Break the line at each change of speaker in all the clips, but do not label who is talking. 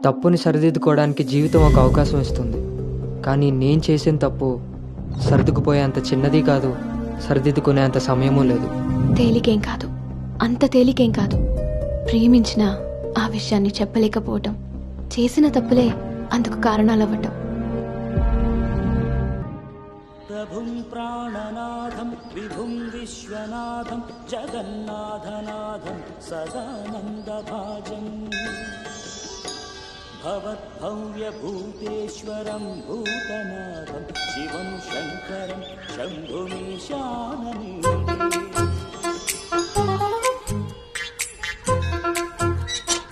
తప్పుని సరిదిద్దుకోవడానికి జీవితం ఒక అవకాశం ఇస్తుంది. కానీ నేను చేసిన తప్పు సర్దుకుపోయేంత చిన్నది కాదు, సరిదిద్దుకునేంత సమయమూ లేదు.
తేలికేం కాదు, అంత తేలికేం కాదు. ప్రేమించిన ఆ విషయాన్ని చెప్పలేకపోవటం, చేసిన తప్పులే అందుకు కారణాలవ్వటం.
ప్రభుం ప్రాణనాథం విభుం విశ్వనాథం జగన్నాథనాథం సదానందభాజం భవద్భవ్యభూతేశ్వరం భూతనాథం శివం శంకరం శంభుమీశానని.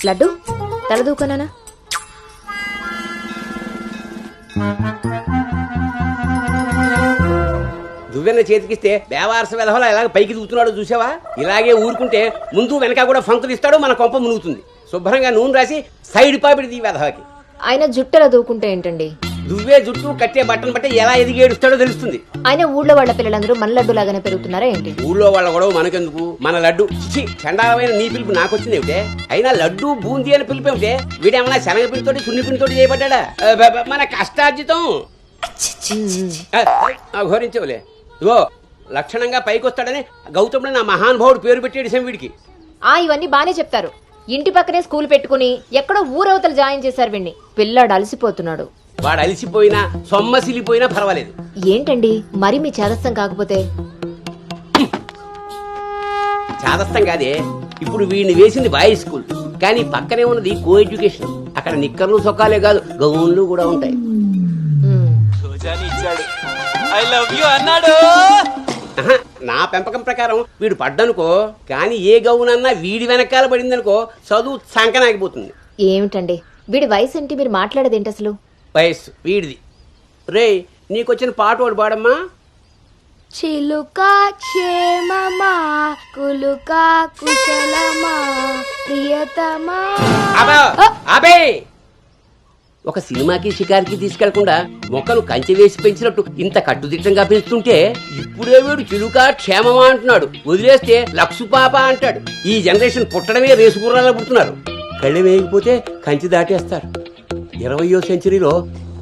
లడ్డు తలదూకనా?
దువ్వెన్న చేతికిస్తే బేవారస వెధవలా ఎలాగ పైకి దూకుతున్నాడో చూసావా? ఇలాగే ఊరుకుంటే ముందు వెనక కూడా ఫంకులు ఇస్తాడు, మన కొంప మునుగుతుంది. శుభ్రంగా నూనె రాసి సైడ్ పాపిడి వెధవకి.
ఆయన జుట్టెలా దూకుంటే ఏంటండి?
దువ్వే జుట్టు కట్టే బట్టను బట్టి ఎలా ఎదిగేడుస్తాడో తెలుస్తుంది.
ఆయన ఊళ్ళో వాళ్ళ పిల్లలందరూ మన లడ్డు లాగానే పెరుగుతున్నారా ఏంటి?
ఊళ్ళో వాళ్ళ గొడవ మనకెందుకు? మన లడ్డు చండాలమైన నీ పిలుపు నాకొచ్చింది ఏమిటే? అయినా లడ్డు బూందీ అని పిలుపు ఏమిటే? వీడేమన్నా శనగ పిండితోటి సున్ని పిండితోటి చేయబడ్డా? మన కష్టార్జితం ఘోరించవులే. ఇగో లక్షణంగా పైకొస్తాడని గౌతముడు నా మహానుభావుడు పేరు పెట్టేడు వీడికి.
ఇవన్నీ బానే చెప్తారు. ఇంటి పక్కనే స్కూల్ పెట్టుకుని ఎక్కడో ఊరవతలు జాయిన్ చేశారు వీడిని. పిల్లాడు అలసిపోతున్నాడు.
వాడు అలిసిపోయినా సొమ్మసిలిపోయినా పర్వాలేదు.
ఏంటండి మరి మీ చేదస్తం కాకపోతే?
చాదస్తం కాదే, ఇప్పుడు వీడిని వేసింది బాయ్స్ స్కూల్, కానీ పక్కనే ఉన్నది కో ఎడ్యుకేషన్. అక్కడ నిక్కర్లు సొక్కాలే కాదు, గౌన్లు కూడా ఉంటాయి.
ఐ లవ్ యు అన్నాడు.
నా పెంపకం ప్రకారం వీడు పడ్డనుకో, కానీ ఏ గౌనన్నా వీడి వెనకాల పడిందనుకో చదువు సంకనాగిపోతుంది.
ఏమిటండి వీడి వయసు ఏంటి? మీరు మాట్లాడేదేంటి అసలు?
వయస్సు వీడిది. రే, నీకొచ్చిన పాట ఒకటి పాడమ్మా.
చిలుక క్షేమమా కులుక కుశలమా ప్రియతమా.
అబే, ఒక సినిమాకి షికారికి తీసుకెళ్లకుండా మొక్కలు కంచె వేసి పెంచినట్టు ఇంత కట్టుదిట్టంగా పెంచుతుంటే ఇప్పుడే వీడు చిలుక క్షేమమా అంటున్నాడు. వదిలేస్తే లక్సు పాప అంటాడు. ఈ జనరేషన్ పుట్టడమే రేసుగుర్రాలా పుడుతున్నారు. కళ్ళె వేయకపోతే కంచె దాటేస్తారు. 20వ సెంచరీలో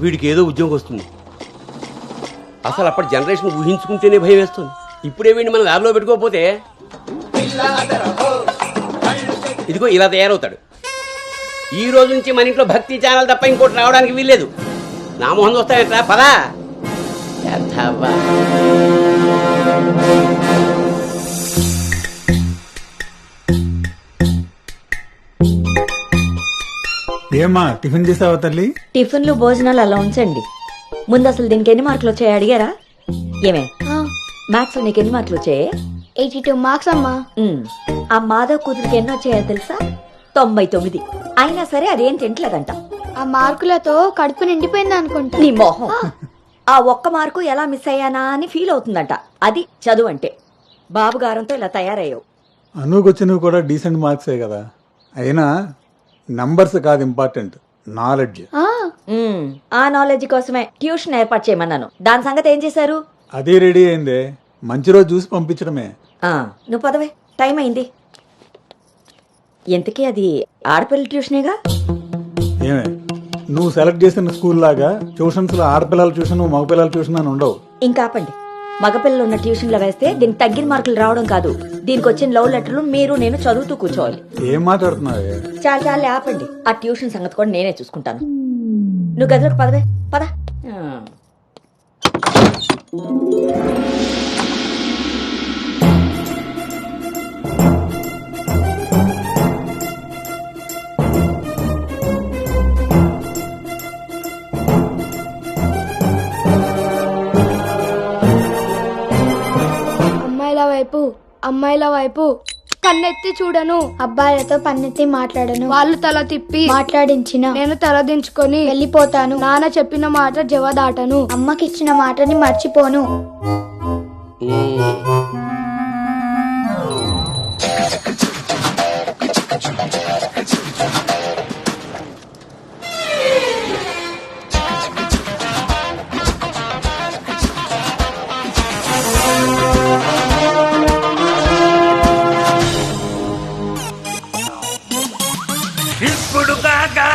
వీడికి ఏదో ఉద్యోగం వస్తుంది. అసలు అప్పటి జనరేషన్ ఊహించుకుంటేనే భయం వేస్తుంది. ఇప్పుడే వీడిని మనం ల్యాబ్లో పెట్టుకోకపోతే ఇదిగో ఇలా తయారవుతాడు. ఈ రోజు నుంచి మన ఇంట్లో భక్తి ఛానల్ తప్ప ఇంకోటి రావడానికి వీల్లేదు. నా మొహం వస్తాయంట్రా, పదా.
ఏమ్మా టిఫిన్ చేసావా తల్లి?
టిఫిన్లు భోజనాలు అలా ఉంచండి. ముందు అసలు దీనికి ఎన్ని మార్కులు వచ్చాయి అడిగారా? ఏమే మ్యాథ్స్ నీకు ఎన్ని మార్కులు వచ్చాయి?
82 మార్క్స్ అమ్మా.
ఆ మాధవ్ కూతురికి ఎన్ని వచ్చాయో తెలుసా? 99. అయినా సరే అదేం తింటలేదంట.
ఆ మార్కులతో కడుపు నిండిపోయింది అనుకుంటా.
నీ మొహం. ఆ ఒక్క మార్కు ఎలా మిస్ అయ్యానా అని ఫీల్ అవుతుందంట. అది చదువు అంటే. బాబు గారంతో ఇలా తయారయ్యావు.
అనుకొచ్చినవి కూడా డీసెంట్ మార్క్సే కదా. అయినా నంబర్స్ కాదు ఇంపార్టెంట్, నాలెడ్జ్.
ఆ నాలెడ్జ్ కోసమే ట్యూషన్ ఏర్పాటు చేయమన్నాను. దాని సంగతి ఏం చేశారు?
అదే రెడీ అయిందే, మంచి రోజు చూసి పంపించడమే.
నువ్వు పదవే, టైం అయింది. ఎంతకీ అది ఆడపిల్ల ట్యూషనేగా?
ఏమే, నువ్వు సెలెక్ట్ చేసిన స్కూల్ లాగా ట్యూషన్స్ లో ఆడపిల్లల ట్యూషన్ మగపిల్లల ట్యూషన్ అని ఉండవు.
ఇంకా ఆపండి. మగపిల్లలు ఉన్న ట్యూషన్ లో వేస్తే దీనికి తగ్గిన మార్కులు రావడం కాదు, దీనికి వచ్చిన లవ్ లెటర్లు మీరు నేను చదువుతూ కూర్చోవాలి.
ఏం మాట్లాడుతున్నావే?
చాలా ఆపండి. ఆ ట్యూషన్ సంగతి కూడా నేనే చూసుకుంటాను. నువ్వు గదిలోకి పదవే, పద.
అమ్మాయిల వైపు కన్నెత్తి చూడను, అబ్బాయిలతో పన్నెత్తి మాట్లాడను, వాళ్ళు తల తిప్పి మాట్లాడించిన నేను తల దించుకొని వెళ్ళిపోతాను, నాన్న చెప్పిన మాట జవదాటను, అమ్మకిచ్చిన మాటని మర్చిపోను.
ఇప్పుడు కాగా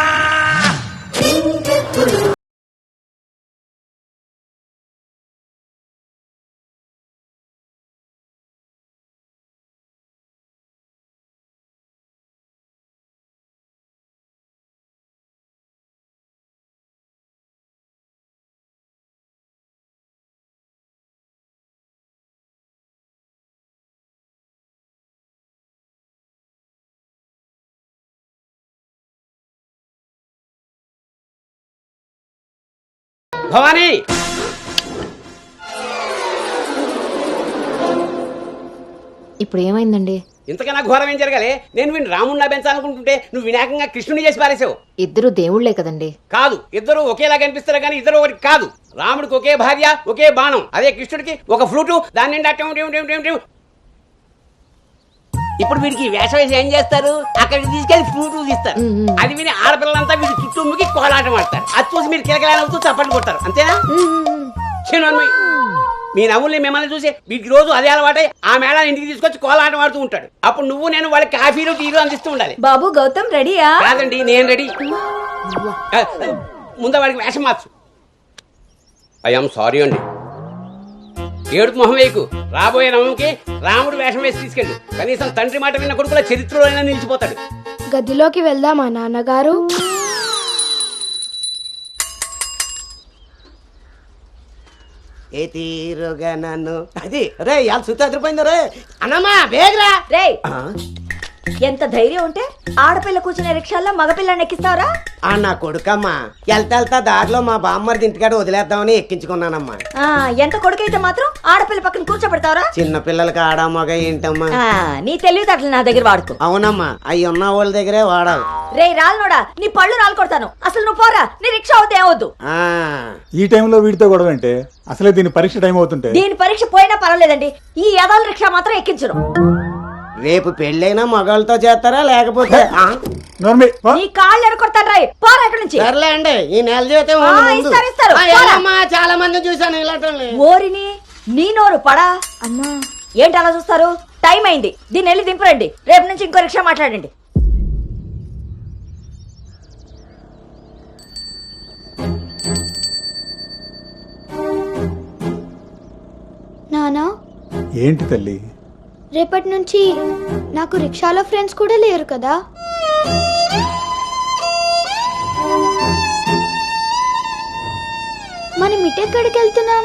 భవానీ
ఇప్పుడు ఏమైందండి?
ఇంతకన్నా ఘోరం ఏం జరగాలి? నేను వీడిని రాముడిలా పెంచాలనుకుంటుంటే నువ్వు వినాయకంగా కృష్ణుని చేసి పారేసావు.
ఇద్దరు దేవుళ్లే కదండి.
కాదు, ఇద్దరు ఒకేలా కనిపిస్తారు కానీ ఇద్దరు ఒకటి కాదు. రాముడికి ఒకే భార్య, ఒకే బాణం. అదే కృష్ణుడికి ఒక ఫ్లూటు, దాని నిండా ఇప్పుడు వీడికి వేషం వేసి ఏం చేస్తారు? అక్కడికి తీసుకెళ్లి ఫ్లూటు తీస్తారు. అది విని ఆడపిల్లలంతా వీడి చుట్టూ ముగి కోలాటం ఆడతారు. అది చూసి మీరు కిలకిలాడుతూ చప్పట్లు కొడతారు. అంతేనా? చిన్నమ్మాయి మీ నవ్వుల్ని మిమ్మల్ని చూసి వీటికి రోజు అదే అలవాటై ఆ మేళ ఇంటికి తీసుకొచ్చి కోలాటం ఆడుతూ ఉంటాడు. అప్పుడు నువ్వు నేను వాళ్ళకి కాఫీలు టీలు అందిస్తూ ఉండాలి.
బాబు గౌతమ్ రెడీయా?
కాదండి, నేను రెడీ. ముందు వాడికి వేషం మార్చు. ఐఎమ్ సారీ అండి. ఏడుపు మొహం వేయకు. రాబోయే నవంకి రాముడు వేషం వేసి తీసుకెళ్ళు. కనీసం తండ్రి మాట విన్న కొడుకుల చరిత్రలో అయినా నిలిచిపోతాడు.
గదిలోకి వెళ్దామా నాన్నగారు?
ఏ తీరుగా నన్ను అది రే ఇవాళ సుత్తి అదిరిపోయింది రే అన్నమ్మా బేగరా
రే ఎంత ధైర్యం ఉంటే ఆడపిల్ల కూర్చునే రిక్షాల్లో మగపిల్లని ఎక్కిస్తావరా?
నా కొడుకమ్మా వెళ్తా దారిలో మా బామ్మర్ది ఇంటికాడ వదిలేద్దామని ఎక్కించుకున్నానమ్మా.
ఎంత కొడుకైతే మాత్రం ఆడపిల్ల పక్కన కూర్చోబెడతావరా?
చిన్న పిల్లలకి ఆడా మగ ఏంటమ్మా?
నీ తెలివితేటలు నా దగ్గర వాడుకో.
అవునమ్మా, అవి ఉన్న వాళ్ళ దగ్గరే వాడాలి.
రే రాల్నోడా, నీ పళ్ళు రాలు కొడతాను. అసలు నువ్వు పోరా, నీ రిక్షా అవుతే ఏవద్దు.
ఈ టైంలో వీడితో గొడవ అంటే అసలే దీని పరీక్ష టైం అవుతుంటే.
దీని పరీక్ష పోయినా పర్వాలేదండి, ఈ యదాల రిక్షా మాత్రం ఎక్కించరు.
రేపు పెళ్ళైనా మగాళ్ళతో చేస్తారా లేకపోతే
నీ కాళ్ళు ఎరకొడతాను రాయ్, పోరా ఇక్కడి నుంచి.
సర్లే అండి, ఈ నెల జీతం
ఇస్తారు.
చాలా మంది చూసాను ఇలాంటి.
ఓరిని నీ నోరు పడా అమ్మా. ఏంటి అలా చూస్తారు? టైం అయింది, దీన్ని వెళ్ళి దింపరండి. రేపు నుంచి ఇంకో రిక్షా మాట్లాడండి.
నానా,
ఏంటి తల్లి?
రేపటి నుంచి నాకు రిక్షాలో ఫ్రెండ్స్ కూడా లేరు కదా? మనం ఇటెక్కడికి వెళ్తున్నాం?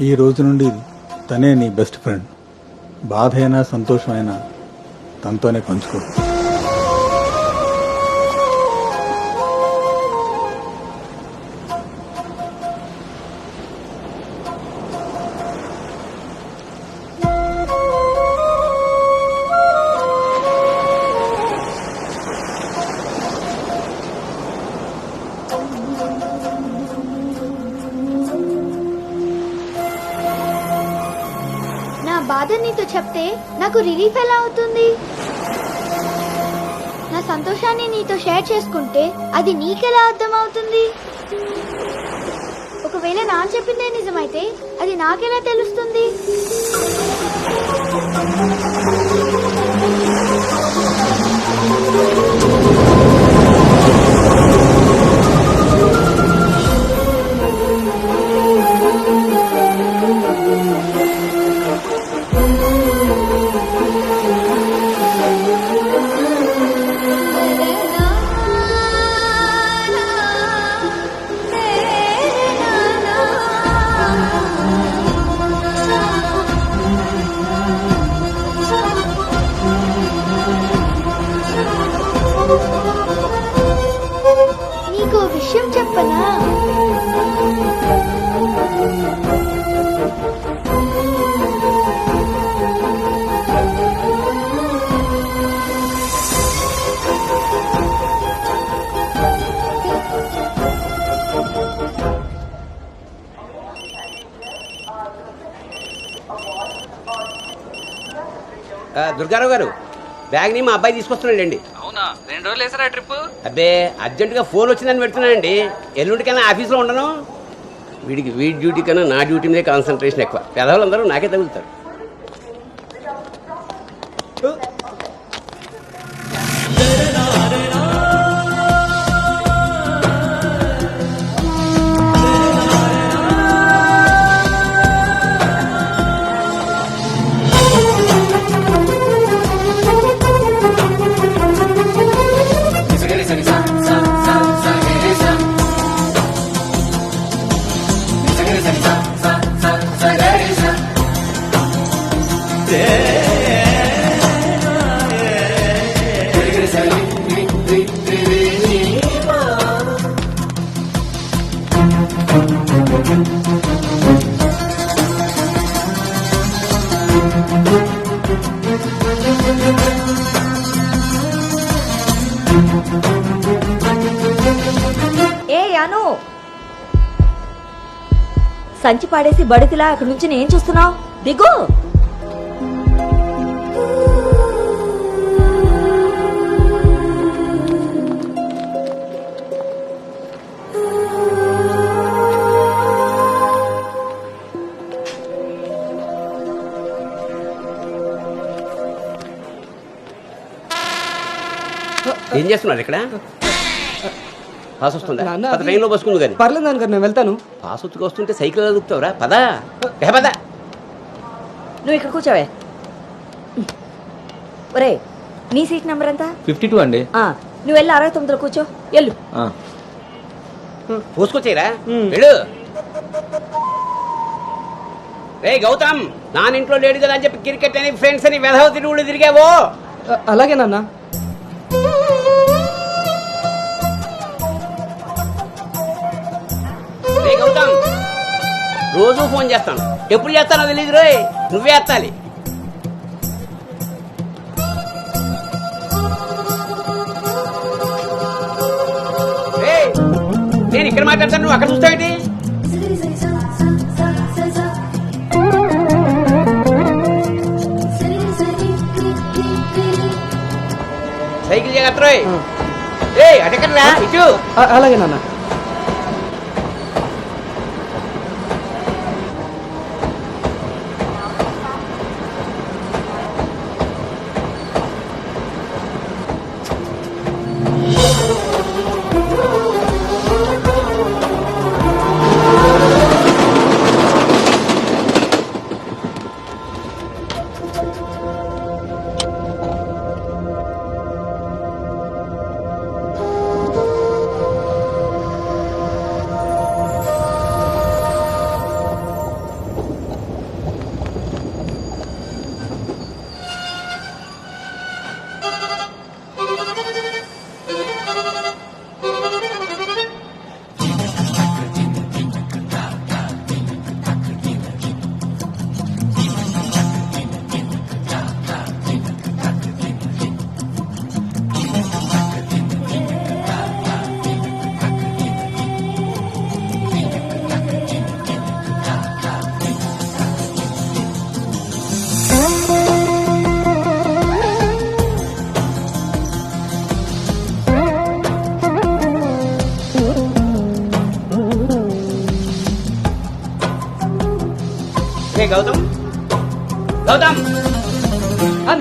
ఈ రోజు నుండి తనే నీ బెస్ట్ ఫ్రెండ్. బాధ అయినా సంతోషమైనా తనతోనే పంచుకో.
నా బాధ నీతో చెప్తే నాకు రిలీఫ్ ఎలా అవుతుంది? నా సంతోషాన్ని నీతో షేర్ చేసుకుంటే అది నీకెలా అర్థం అవుతుంది? ఒకవేళ నాన్న చెప్పిందే నిజమైతే అది నాకెలా తెలుస్తుంది? నీకు విషయం చెప్పనా?
దుర్గారావు గారు, బ్యాగ్ ని మా అబ్బాయి తీసుకొస్తున్నాడండి.
అవునా? 2 రోజులు వేసారా ట్రిప్?
అబ్బే, అర్జెంటుగా ఫోన్ వచ్చిందని పెడుతున్నానండి. ఎల్లుండికైనా ఆఫీస్లో ఉండను. వీడి డ్యూటీ కన్నా నా డ్యూటీ మీదే కాన్సన్ట్రేషన్ ఎక్కువ. పెదవులందరూ నాకే తగులుతారు.
ఏ యాను, సంచి పాడేసి బడితిలా అక్కడి నుంచి నేను చూస్తున్నావు, దిగు.
ఏం చేస్తున్నారు ఇక్కడ? పాస్ వస్తుందా?
నాన్న,
పద, ట్రైన్లో బస్సుకుంది కానీ.
పర్లేదు నాన్నగారు, నేను వెళ్తాను.
పాస్ వచ్చుకు వస్తుంటే సైకిల్ దొక్కుతావురా? పదా పదా.
నువ్వు ఇక్కడ కూర్చోవే. ఒరే, నీ సీట్ నెంబర్ ఎంత?
52 అండి.
నువ్వు వెళ్ళి 69లో కూర్చో, వెళ్ళు.
పోసుకొచ్చేరా వెళ్ళు. రే గౌతమ్, నానింట్లో లేడు కదా అని చెప్పి క్రికెట్ అని ఫ్రెండ్స్ అని వెధవ తిరుగుడు తిరిగావో.
అలాగే నాన్న.
రే గౌతమ్, రోజు ఫోన్ చేస్తాను, ఎప్పుడు చేస్తానో తెలియదు రోయ్, నువ్వే ఎత్తాలి. రేయ్, నేను ఇక్కడ మాట్లాడతాను, నువ్వు అక్కడ చూస్తావేంటి? సైకిల్ జాగ్రత్త రోయ్. ఏయ్ అటెక్కడ్రా, ఇటు.
అలాగే నాన్న.
గౌతమ్, గౌతమ్.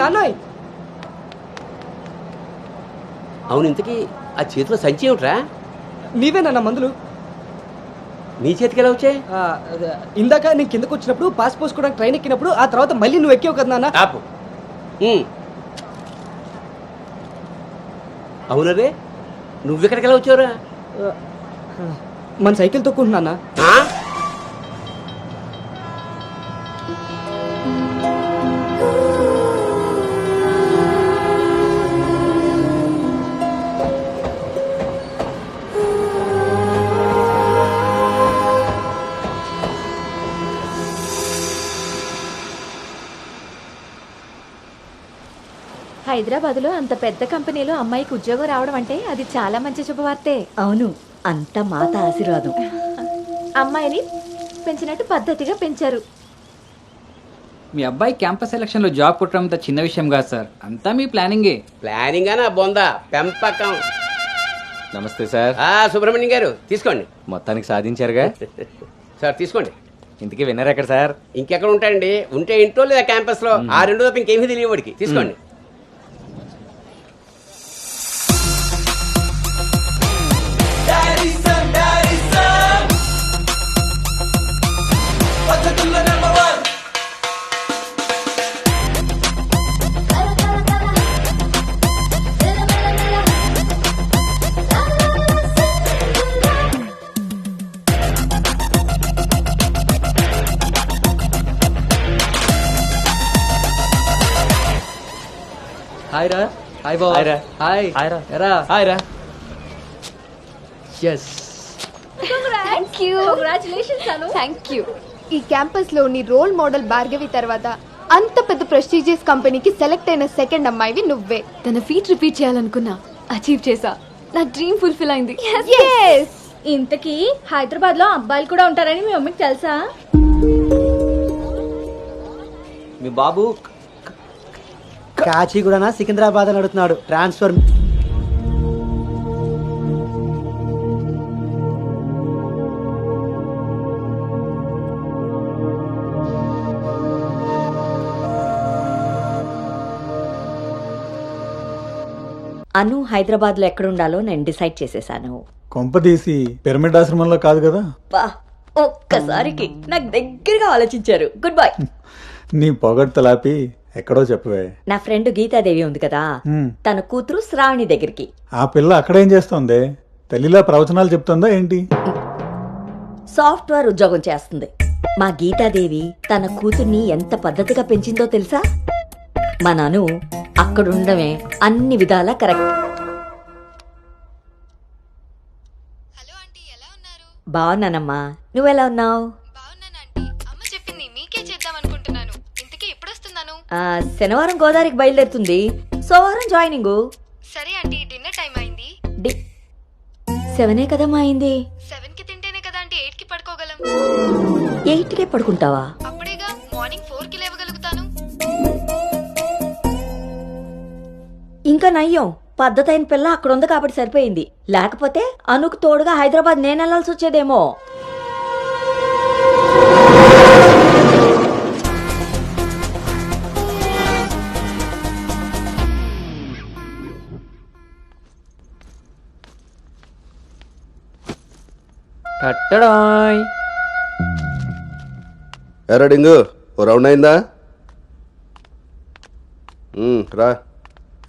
నాన్నయ్,
అవును, ఇంతకీ ఆ చేతిలో సంచి ఏమిట్రా?
నీవేనా మందులు?
నీ చేతికి ఎలా వచ్చాయి?
ఇందాక నేను కిందకు వచ్చినప్పుడు పాస్ పోసుకోవడానికి ట్రైన్ ఎక్కినప్పుడు, ఆ తర్వాత మళ్ళీ నువ్వు ఎక్కావు కదా నాన్న.
ఆపు. అవునరే, నువ్వెక్కడికి ఎలా వచ్చావురా?
మన సైకిల్ తొక్కుంటున్నా.
హైదరాబాద్ లో అంత పెద్ద కంపెనీలో అమ్మాయికి ఉద్యోగం రావడం అంటే అది చాలా మంచి శుభవార్తే.
అవును, అంత మాత ఆశీర్వాదం.
అమ్మాయిని పెంచినట్టు పద్ధతిగా పెంచారు.
మీ అబ్బాయి క్యాంపస్ సెలక్షన్ లో జాబ్ కొట్టడం అంత చిన్న విషయం కాదు సార్, అంతా మీ ప్లానింగే.
ప్లానింగ్ అనా బొందా పెంపకం.
నమస్తే సార్.
సుబ్రహ్మణ్యం గారు తీసుకోండి.
మొత్తానికి సాధించారుగా.
సార్ తీసుకోండి.
ఇంతకీ విన్నర్ ఎక్కడ సార్?
ఇంకెక్కడ ఉంటాయండి, ఉంటే ఇంట్లో లేదా క్యాంపస్ లో. ఆ రెండు తప్ప ఇంకేమీ తెలియవాడికి. తీసుకోండి.
హాయ్ రా. హాయ్ బావ.
హాయ్ రా.
హాయ్.
హాయ్ రా.
ఎరా.
హాయ్ రా.
Yes.
Thank you. ఈ క్యాంపస్ లో నీ రోల్ మోడల్ భార్గవి తర్వాత అంత పెద్ద ప్రెస్టీజియస్ కంపెనీకి సెలెక్ట్ అయిన సెకండ్ అమ్మాయివి నువ్వే.
తన ఫీట్ రిపీట్ చేయాలనుకున్నా, అచీవ్ చేసా. నా డ్రీమ్ ఫుల్ఫిల్ అయింది.
ఇంతకీ హైదరాబాద్ లో అబ్బాయిలు కూడా ఉంటారని మీ మమ్మీకి తెలుసా?
మీ బాబు
కాచిగూడనా సికింద్రాబాద్ అని అడుగుతున్నాడు. ట్రాన్స్ఫర్.
అను హైదరాబాద్ లో ఎక్కడుండాలో నేను డిసైడ్ చేసేసాను.
కొంప తీసి పిరమిడ్ ఆశ్రమంలో కాదు కదా?
బా, ఒక్కసారికి నాకు దగ్గరగా ఆలోచించారు. Good bye.
నీ పొగడ్తలాపి ఎక్కడో చెప్పవే.
నా ఫ్రెండ్ గీతాదేవి ఉంది కదా,
హ్మ్.
తన కూతురు శ్రావణి దగ్గరికి.
ఆ పిల్ల అక్కడేం చేస్తోంది? తల్లిలా ప్రవచనాలు చెప్తుందా ఏంటి?
సాఫ్ట్వేర్ ఉద్యోగం చేస్తుంది. మా గీతాదేవి తన కూతుర్ని ఎంత పద్ధతిగా పెంచిందో తెలుసా? మా నాను అక్కడుండమే అన్ని విధాలా కరెక్ట్.
హలో ఆంటీ, ఎలా ఉన్నారు?
బాగున్నానమ్మా, నువ్వెలా ఉన్నావు?
బాగున్నాను ఆంటీ. అమ్మ చెప్పింది మీకే చేద్దాం అనుకుంటున్నాను. ఇంతకీ ఎప్పుడు వస్తున్నాను?
శనివారం గోదావరికి బయలుదేరుతుంది, సోమవారం జాయినింగ్.
సరే ఆంటీ, డిన్నర్ టైం అయింది.
7 కదమ్మా అయింది.
7కి తింటేనే కదా ఆంటీ 8కి పడుకోగలం.
8కే పడుకుంటావా?
అప్పుడేగా మార్నింగ్ 4కి లేవగలుగుతాను.
ఇంకా నయ్యం, పద్ధతైన పిల్ల అక్కడ ఉంది కాబట్టి సరిపోయింది. లేకపోతే అనుకు తోడుగా హైదరాబాద్ నేను వెళ్లాల్సి వచ్చేదేమో.
కట్టడాయ్.
ఎరా డింగు, ఓ రౌండ్ అయిందా? రా.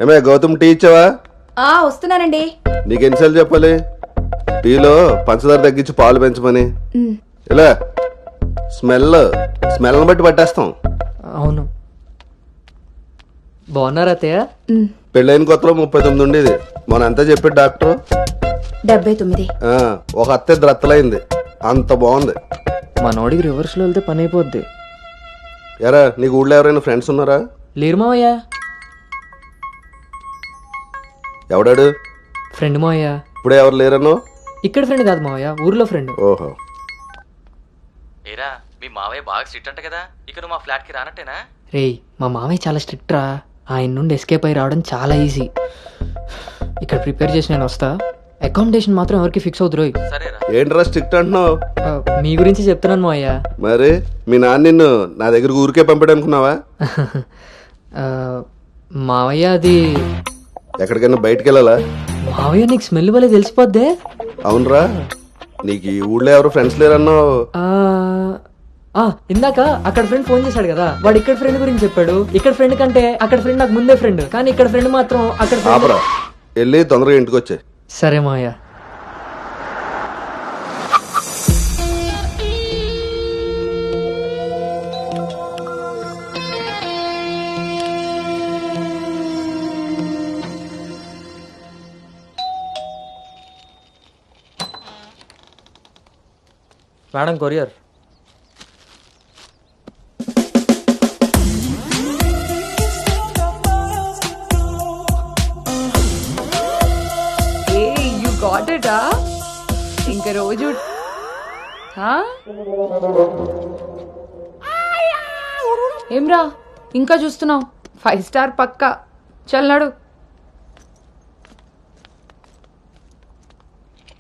ఏమే గౌతమ్, టీ ఇచ్చావా?
వస్తున్నానండి.
నీకు ఎన్నిసార్లు చెప్పాలి టీలో పంచదార తగ్గించి పాలు పెంచమని? ఇలా స్మెల్ని బట్టి పట్టేస్తాం.
అవును. బాగున్నారా అత్తయ్య?
పెళ్ళైన కొత్తలో 39 ఉండేది. మొన్న అంతా చెప్పాడు డాక్టర్.
79.
ఒక అత్తే ద్రత్తలైంది. అంత బాగుంది.
మనోడికి రివర్స్లో వెళ్తే పని అయిపోద్ది.
ఎరా, నీకు ఊళ్ళో ఎవరైనా ఫ్రెండ్స్ ఉన్నారా?
లేరు మావయ్య.
ఎవడాడు?
ఫ్రెండ్ మావయ్య.
ఇప్పుడే ఎవరు లేరన్నో?
ఇక్కడ ఫ్రెండ్ కాదు మావయ్య, ఊర్లో ఫ్రెండ్.
ఓహో.
ఏరా, మీ మావయ్య బాగా స్ట్రిక్ట్ అంట కదా, ఇక నువ్వు మా ఫ్లాట్కి రానట్టేనా?
రేయ్, మా మావయ్య చాలా స్ట్రిక్ట్ రా. ఆయన నుండి ఎస్కేప్ అయి రావడం చాలా ఈజీ. ఇక్కడ ప్రిపేర్ చేసి నేను వస్తా. అకామిడేషన్ మాత్రం ఎవరికి ఫిక్స్ అవుతురు.
సరేరా.
ఏంట్రా స్ట్రిక్ట్ అంటున్నావు?
మీ గురించి చెప్తున్నాను మావయ్య.
మరి మీ నాన్న నిన్ను నా దగ్గరకు ఊరికే పంపాడు అనుకున్నావా?
మావయ్య అది
ఎక్కడికైనా బయటికి వెళ్ళాలా?
మావయ్య నీకు స్మెల్ వల్ల తెలిసిపోద్దే.
అవునరా, నీకు ఈ ఊళ్ళో ఎవరు ఫ్రెండ్స్ లేరన్నావు?
ఇందాక అక్కడ ఫ్రెండ్ ఫోన్ చేశాడు కదా, వాడు ఇక్కడ ఫ్రెండ్ గురించి చెప్పాడు. ఇక్కడ ఫ్రెండ్ కంటే అక్కడ ఫ్రెండ్ నాకు ముందే ఫ్రెండ్, కానీ ఇక్కడ ఫ్రెండ్ మాత్రం అక్కడ
ఆపరా, వెళ్ళి తొందరగా ఇంటికి వచ్చే.
సరే మావయ్య.
Madam, courier.
ఇంకా రోజు ఏమ్రా ఇంకా చూస్తున్నావు? 5 స్టార్ పక్కా. చల్లాడు.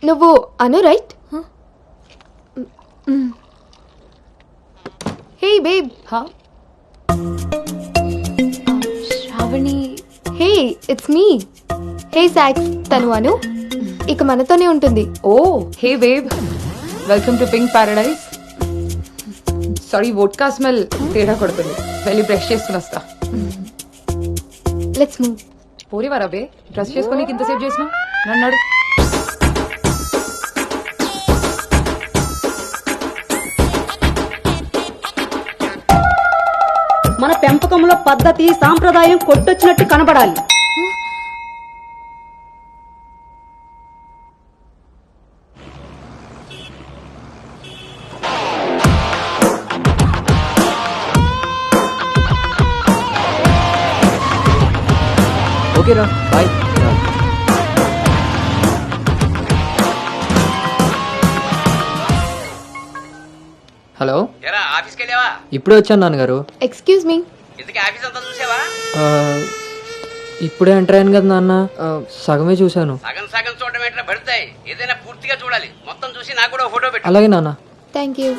నువ్వు Anu right? Hey babe. Shravani. Hey, it's me. Hey సాక్స్, తను అను. ఇక మనతోనే ఉంటుంది.
Oh hey babe, welcome to pink paradise. Sorry, vodka smell తేడా కొడుతుంది. వెళ్ళి బ్రష్ చేసుకుని వస్తా.
Let's move.
పోరివారా బే, బ్రష్ చేసుకొని ఇంతసేపు చేసినా? నన్నాడు.
మన పెంపకంలో పద్ధతి సాంప్రదాయం కొట్టొచ్చినట్టు కనబడాలి.
ఓకే రా బాయ్. హలో,
ఆఫీస్కి వెళ్ళావా?
ఇప్పుడే వచ్చాను నాన్నగారు.
Excuse me.
ఇంతకీ ఆఫీస్ అంతా చూసావా?
ఆ, ఇప్పుడే ఎంటర్ అయ్యాను కదా నాన్న, సగమే చూశాను.
సగం సగం చూడడం ఏంటో పడతాయి. ఏదైనా పూర్తిగా చూడాలి. మొత్తం చూసి నాకు కూడా ఫోటో పెట్టు.
అలాగే నాన్న.
Thank you.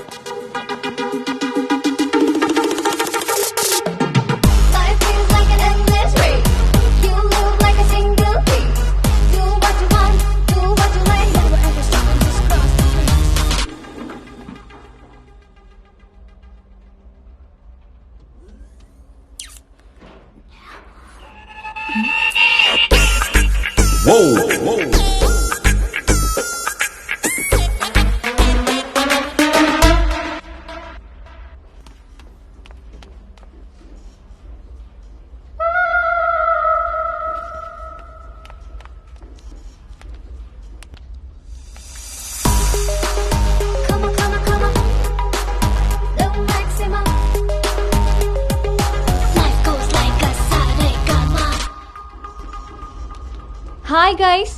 Hi guys,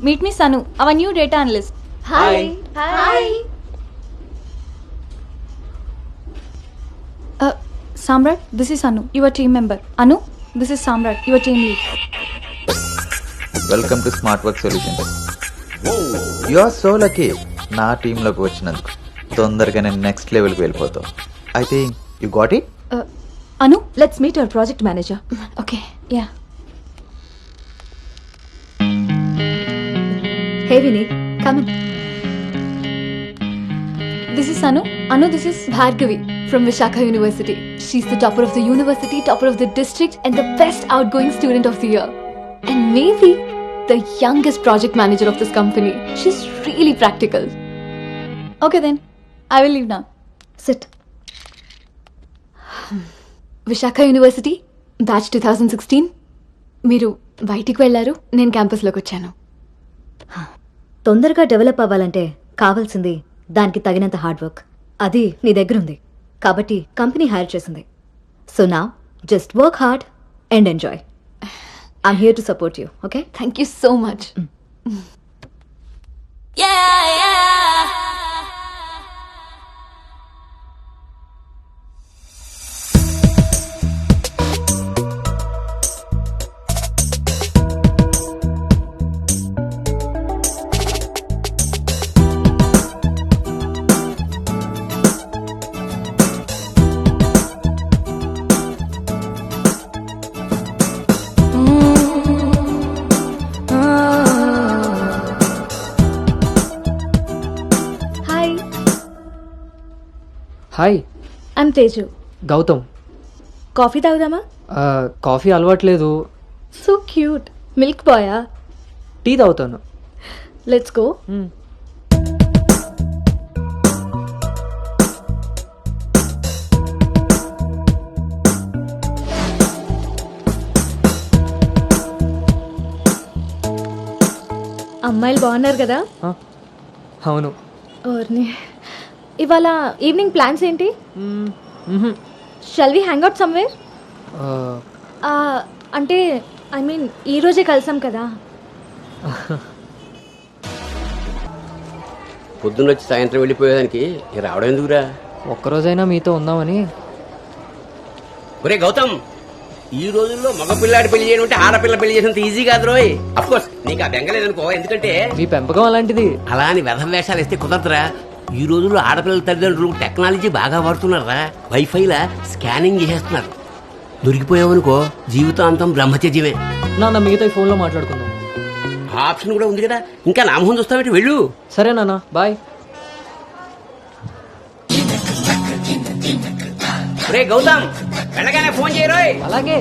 meet me Sanu, our new data analyst.
Hi. Hi.
Samrat, this is Anu, your team member. Anu, this is Samrat, your team lead.
Welcome to Smart Work Solutions. You are so lucky నా టీంలోకి వచ్చినందుకు. తొందరగా నేను next లెవెల్కి వెళ్ళిపోతావు. I think you got it.
Anu, let's meet our project manager.
Okay.
Yeah.
Hey Vinny, come in.
This is Anu. Anu, this is
Bhargavi from Vishakha University. She's the topper of the university, topper of the district, and the best outgoing student of the year. And maybe the youngest project manager of this company. She's really practical.
Okay then, I will leave now.
Sit. Vishakha University, batch 2016. మీరు బయటికి వెళ్ళారు, నేను క్యాంపస్లోకి వచ్చాను.
తొందరగా develop అవ్వాలంటే కావాల్సింది దానికి తగినంత హార్డ్ వర్క్. అది నీ దగ్గర ఉంది కాబట్టి కంపెనీ హైర్ చేసింది. సో నా just work hard and enjoy. I'm here to support you. Okay,
thank you so much.
Hi,
I'm Teju.
Gautam.
Coffee తాగుదామా?
కాఫీ అలవాట్లేదు,
సో క్యూట్. మిల్క్ బాయా?
టీ తాగుతాను.
Let's go. అమ్మాయిలు బాగున్నారు కదా?
అవును.
ఓర్ని, ఇవాళ ఈవినింగ్ ప్లాన్స్ ఏంటి? Shall we hang out somewhere? అంటే ఐ మీన్ ఈ రోజే కలిసాం కదా.
పొద్దున్న వచ్చి సాయంత్రం వెళ్ళిపోయేదానికి రావడం ఎందుకురా?
ఒక్కరోజైనా మీతో ఉందామని.
ఒరే గౌతమ్, ఈ రోజుల్లో మగ పిల్లాడి పెళ్లి చేయడం అంటే ఆడపిల్ల పెళ్లి చేసినంత ఈజీ కాదు రోయ్. అఫ్ కోర్స్ నీకు ఆ బెంగలేదనుకో, ఎందుకంటే
మీ పెంపకం అలాంటిది.
అలా అని వ్యధ వేషాలు వేస్తే కుదరదురా. ఈ రోజుల్లో ఆడపిల్లల తల్లిదండ్రులు టెక్నాలజీ బాగా వాడుతున్నారా. వైఫైలా స్కానింగ్ చేసేస్తున్నారు. దొరికిపోయావనుకో జీవితాంతం బ్రహ్మచర్యమే.
నాన్న మిగతా ఈ ఫోన్లో మాట్లాడుకుందాం.
ఆ ఆప్షన్ కూడా ఉంది కదా. ఇంకా నా మొహం చూస్తావేంటి, వెళ్ళు.
సరే నాన్న, బాయ్.
రే గౌతమ్, వెళ్ళగానే ఫోన్ చేయరోయ్.
అలాగే.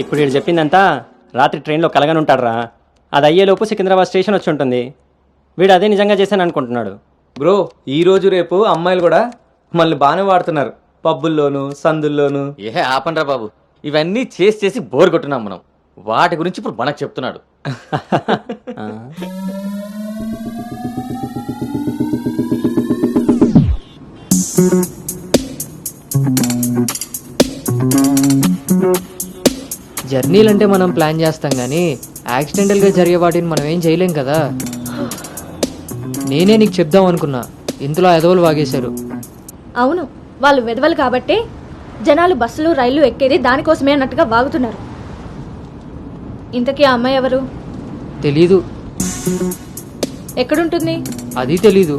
ఇప్పుడు వీడు చెప్పిందంతా రాత్రి ట్రైన్లో కలగని ఉంటాడురా. అది అయ్యేలోపు సికింద్రాబాద్ స్టేషన్ వచ్చి ఉంటుంది. వీడు అదే నిజంగా చేశాను అనుకుంటున్నాడు.
బ్రో ఈ రోజు రేపు అమ్మాయిలు కూడా మళ్ళీ బాగానే వాడుతున్నారు, పబ్బుల్లోను సందుల్లోను.
ఏ ఆపండ్రా బాబు, ఇవన్నీ చేసి చేసి బోర్ కొట్టున్నాం మనం. వాటి గురించి ఇప్పుడు మనకు చెప్తున్నాడు.
జర్నీలు అంటే మనం ప్లాన్ చేస్తాం కానీ యాక్సిడెంటల్గా జరిగే వాటిని మనం ఏం చేయలేం కదా. నేనే నీకు చెప్దాం అనుకున్నా, ఇంతలో ఎదవలు వాగేశారు.
అవును, వాళ్ళు వెదవలు కాబట్టే జనాలు బస్సులు రైళ్లు ఎక్కేది దానికోసమే అన్నట్టుగా వాగుతున్నారు. ఇంతకీ ఆ అమ్మాయి ఎవరు?
తెలీదు.
ఎక్కడుంటుంది?
అది తెలీదు.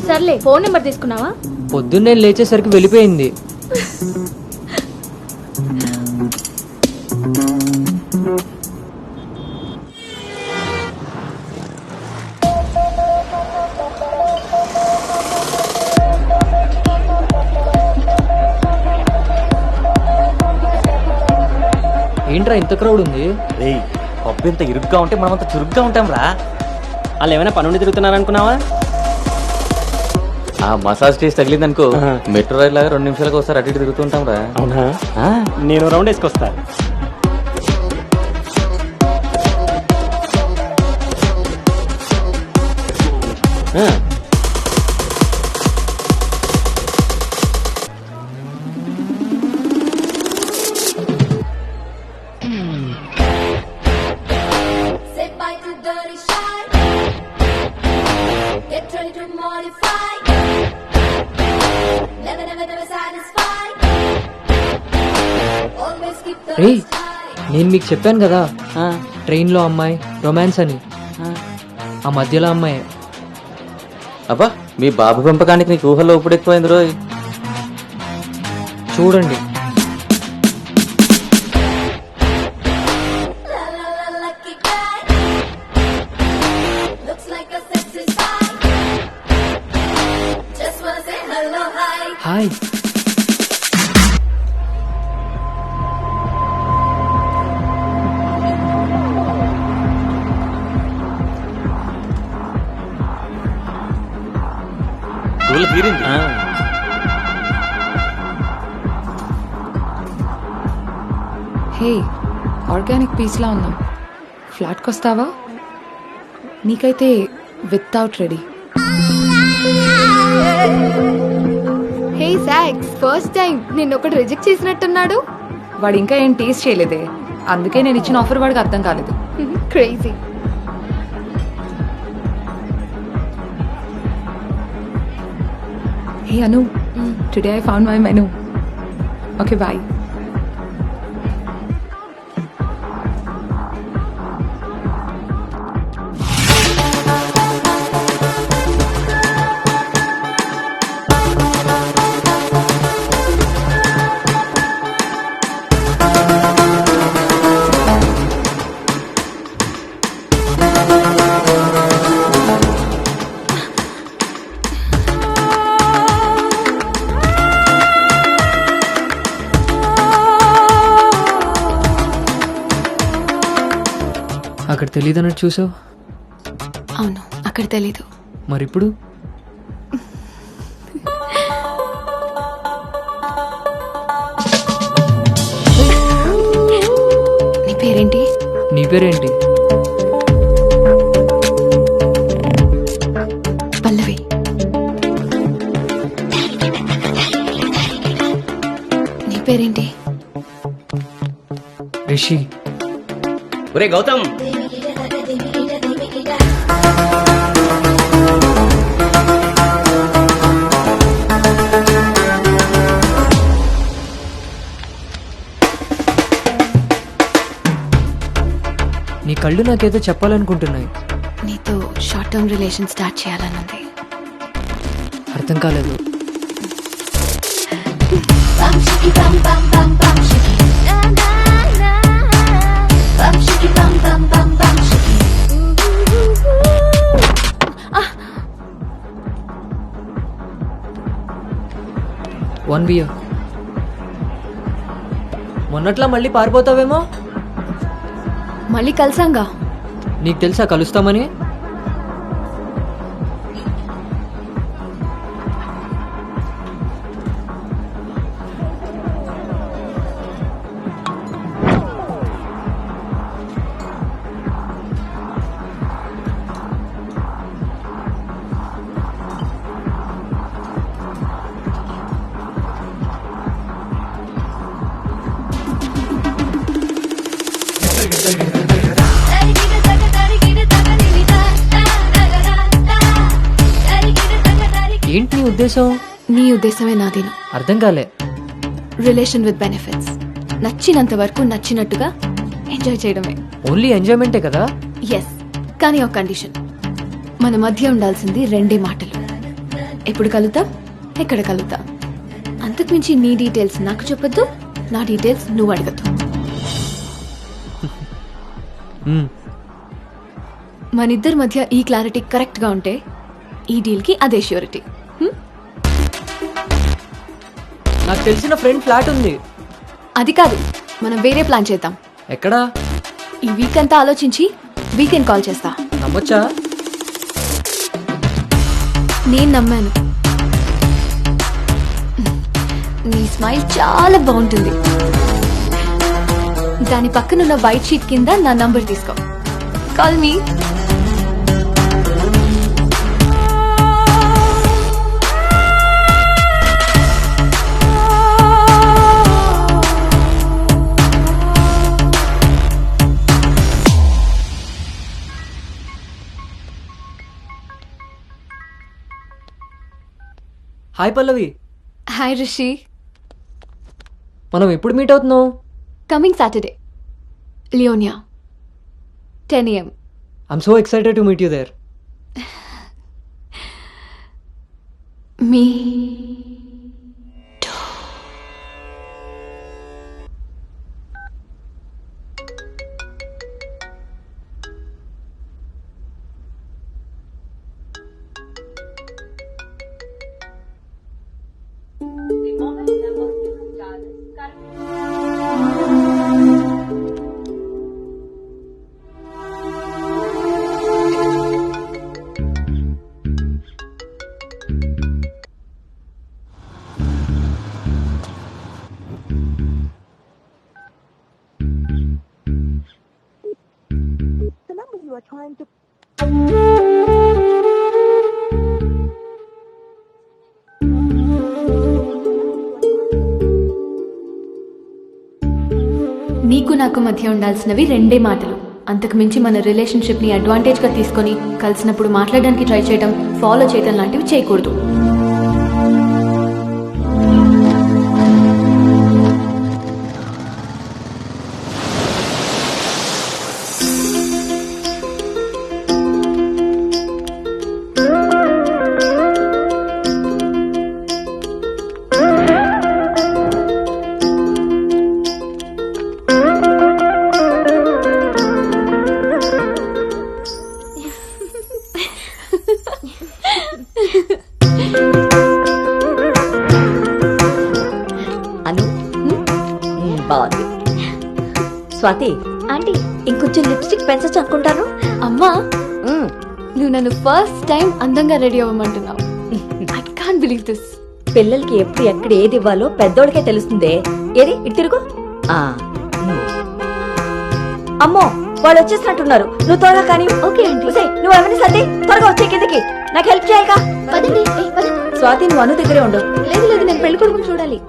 సర్లే, ఫోన్ నెంబర్ తీసుకున్నావా?
పొద్దున్నే లేచేసరికి వెళ్ళిపోయింది. ఏంట్రా ఇంత క్రౌడ్ ఉంది?
రేయ్, పబ్బు ఇంత ఇరుగ్గా ఉంటే మనం అంత చురుగ్గా ఉంటాం రా.
వాళ్ళు ఏమైనా పనుండి తిరుగుతున్నారనుకున్నావా?
ఆ మసాజ్ టేస్ట్ తగిలిందనుకో, మెట్రో రైల్ లాగా 2 నిమిషాలకు ఒకసారి అటు ఇటు తిరుగుతుంటాం రా.
అవునా? నేను రౌండ్ వేసుకొస్తా.
రే, నేను మీకు చెప్పాను కదా ట్రైన్లో అమ్మాయి రొమాన్స్ అని. ఆ మధ్యలో అమ్మాయి.
అబ్బా, మీ బాబు పెంపకానికి నీకు ఊహలో ఇప్పుడు ఎక్కువైంది రోయ్.
చూడండి. హాయ్.
తీరింది.
హే, ఆర్గానిక్ పీస్లా ఉన్నాం. ఫ్లాట్కి వస్తావా? నీకైతే వితౌట్ రెడీ.
హే సాక్స్, ఫస్ట్ టైం నిన్న ఒకటి రిజెక్ట్ చేసినట్టున్నాడు.
వాడు ఇంకా ఏం టేస్ట్ చేయలేదే, అందుకే నేను ఇచ్చిన ఆఫర్ వాడికి అర్థం కాలేదు.
Crazy.
Hey Anu, today I found my menu. Okay, bye.
అక్కడ తెలీదన్నట్టు చూసావు.
అవును, అక్కడ తెలీదు.
మరిప్పుడు
నీ పేరేంటి?
నీ పేరేంటి?
పల్లవి. నీ పేరేంటి?
రిషి.
ఒరే గౌతమ్,
నీ కళ్ళు నాకేదో చెప్పాలనుకుంటున్నాయి.
నీతో షార్ట్ టర్మ్ రిలేషన్ స్టార్ట్ చేయాలనుంది.
అర్థం కాలేదు. One beer. మొన్నట్లా మళ్ళీ పారిపోతావేమో.
మళ్ళీ కలిసాంగా.
నీకు తెలుసా కలుస్తామని? ఏంటి నీ ఉద్దేశం?
నీ ఉద్దేశమే నాదేను.
అర్థం కాలే.
Relation with benefits. నచ్చినంత వరకు నచ్చినట్టుగా ఎంజాయ్ చేయడమే.
ఓన్లీ ఎంజాయ్మెంటే కదా?
ఎస్, కానీ ఒక కండిషన్. మన మధ్య ఉండాల్సింది 2 మాటలు. ఎప్పుడు కలుద్దాం, ఎక్కడ కలుద్దాం. అంతకుమించి నీ డీటెయిల్స్ నాకు చెప్పొద్దు, నా డీటెయిల్స్ నువ్వు అడగద్దు. మనిద్దరి మధ్య ఈ క్లారిటీ కరెక్ట్ గా ఉంటే ఈ డీల్ కి అదే ష్యూరిటీ.
నాకు తెలిసిన ఫ్రెండ్ ఫ్లాట్ ఉంది.
అది కాదు, మనం వేరే ప్లాన్ చేద్దాం.
ఎక్కడా?
ఈ వీక్ అంతా ఆలోచించి వీకెండ్ కాల్ చేస్తా.
నమ్మొచ్చా?
నేను నమ్మాను. నీ స్మైల్ చాలా బాగుంటుంది. దాని పక్కనున్న వైట్ షీట్ కింద నా నంబర్ తీసుకో. Call me.
Hi Pallavi.
Hi Rishi.
మనం ఎప్పుడు మీట్ అవుతున్నాం?
Coming Saturday, Leonia, 10 AM.
I'm so excited to meet you there.
మీ నీకు నాకు మధ్య ఉండాల్సినవి 2 మాటలు. అంతకు మించి మన రిలేషన్షిప్ ని అడ్వాంటేజ్ గా తీసుకొని కలిసినప్పుడు మాట్లాడడానికి ట్రై చేయడం, ఫాలో చేయడం లాంటివి చేయకూడదు.
బాగుంది. స్వాతి ఆంటీ, ఇంకొంచెం లిప్స్టిక్ పెంచచ్చు అనుకుంటాను.
అమ్మా, నువ్వు నన్ను ఫస్ట్ టైం అందంగా రెడీ అవ్వమంటున్నావు. I can't believe this.
పిల్లలకి ఎప్పుడు ఎక్కడ ఏది ఇవ్వాలో పెద్దోళ్ళకే తెలుస్తుందే. ఏది ఇటు తిరుగు. అమ్మో, వాళ్ళు వచ్చేసినట్టున్నారు. నువ్వు త్వరగా కానీ. ఓకే అండి. నువ్వు ఎవరిని సర్ది త్వరగా వచ్చే కిందకి. నాకు హెల్ప్ చేయగా.
పదండి.
స్వాతి నువ్వు అను దగ్గరే ఉండు.
లేదు లేదు, నేను పెళ్లి కొడుకుని చూడాలి.